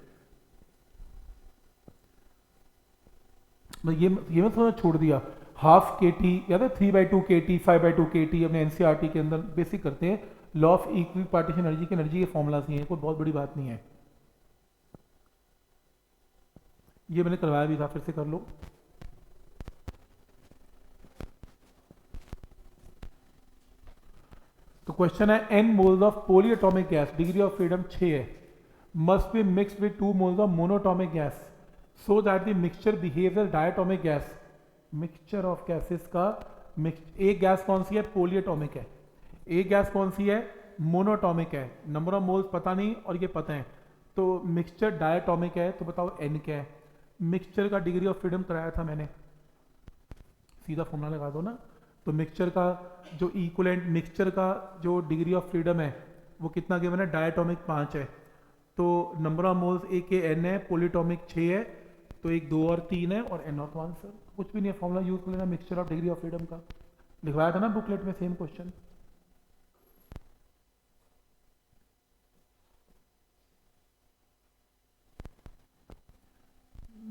ये मैं थोड़ा छोड़ दिया, ½ kT याद है, 3/2 kT, 5/2 kT, अपने एनसीईआरटी के अंदर बेसिक करते हैं। Law of equi partition energy के, एनर्जी के फॉर्मूलाज नहीं है, कोई बहुत बड़ी बात नहीं है, ये मैंने करवाया भी था, फिर से कर लो। तो क्वेश्चन है n moles of polyatomic gas, degree of freedom 6 है, must be mixed with 2 moles of monatomic gas so that the mixture behaves as diatomic gas. Mixture of gases का एक गैस कौन सी है? पॉलीएटॉमिक है। एक गैस कौन सी है? मोनोटॉमिक है। नंबर ऑफ मोल्स पता नहीं और ये पता है, तो मिक्सचर डायटोमिक है, तो बताओ n क्या है? मिक्सचर का डिग्री ऑफ फ्रीडम कराया था मैंने, सीधा फॉर्मूला लगा दो ना, तो मिक्सचर का जो इक्वलेंट मिक्सचर का जो डिग्री ऑफ फ्रीडम है वो कितना गिवन है, डायटोमिक 5 है। तो नंबर ऑफ मोल्स ए के एन है, पोलीटोमिक 6 है, तो एक 2 और 3 है और एन ऑफ 1 सर कुछ भी नहीं है, फॉर्मूला यूज कर लेना mixture of degree of freedom का, लिखवाया था ना बुकलेट में same question.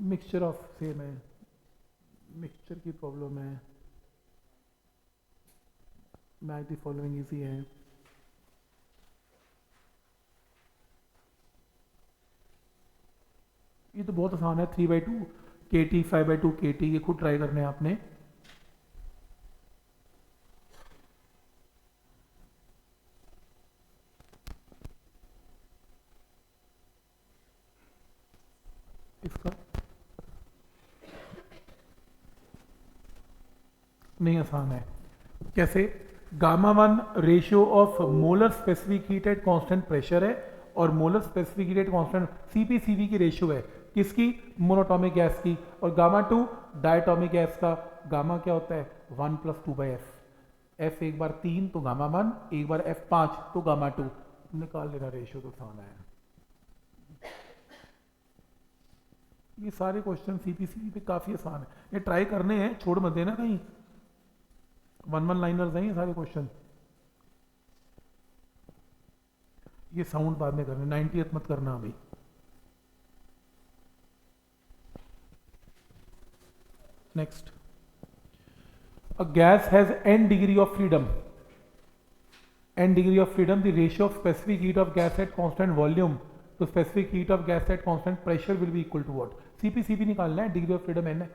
Mixture of same है, मिक्सचर की प्रॉब्लम है, मैच द फॉलोइंग इजी है। ये तो बहुत आसान है, 3/2 KT 5/2 KT, ये खुद ट्राई करने हैं आपने। इसका नहीं आसान है, कैसे, gamma 1 ratio of molar specific heat at constant pressure है और molar specific heat at constant CpCv की रेशियो है किसकी, मोनोटॉमिक गैस की, और गामा 2 डायटोमिक गैस का। गामा क्या होता है 1 + 2/f, f एक बार 3 तो गामा 1, एक बार f 5 तो गामा 2, निकाल लेना रेशियो तो आसान है। ये सारे क्वेश्चन CpCv पे काफी आसान है, ये ट्राई करने हैं, छोड़ मत देना कहीं, 1 लाइनर्स हैं ये सारे क्वेश्चन। ये साउंड बाद में करना, 90th मत करना अभी। Next, a gas has n degree of freedom, n degree of freedom, the ratio of specific heat of gas at constant volume तो specific heat of gas at constant pressure will be equal to what, CpCv निकालना है, degree of freedom n है।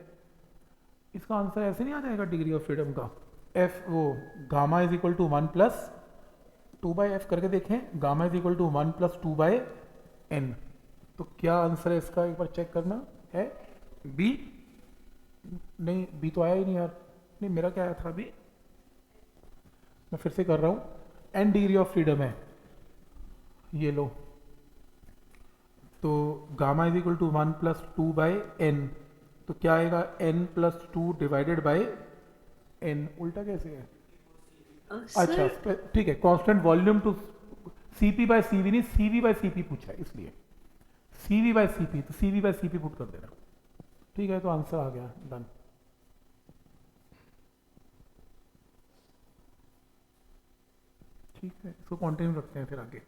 इसका answer ऐसे नहीं आ जाएगा degree of freedom का, f वो gamma is equal to 1 + 2/f करके देखें, gamma is equal to 1 + 2/n, तो क्या आंसर है इसका, एक बार चेक करना है, बी, नहीं बी तो आया ही नहीं यार, नहीं मेरा क्या आया था अभी, मैं फिर से कर रहा हूँ, n डिग्री ऑफ फ्रीडम है, ये लो, तो gamma is equal to 1 + 2/n, तो क्या आएगा n + 2 डिवाइडेड बाय n, उल्टा कैसे है, अच्छा ठीक है, कांस्टेंट वॉल्यूम टू Cp/Cv नहीं Cv/Cp पूछा है इसलिए, Cv/Cp, तो Cv/Cp पुट कर देना, ठीक है, तो आंसर आ गया, डन। ठीक है, इसको कंटिन्यू रखते हैं फिर आगे।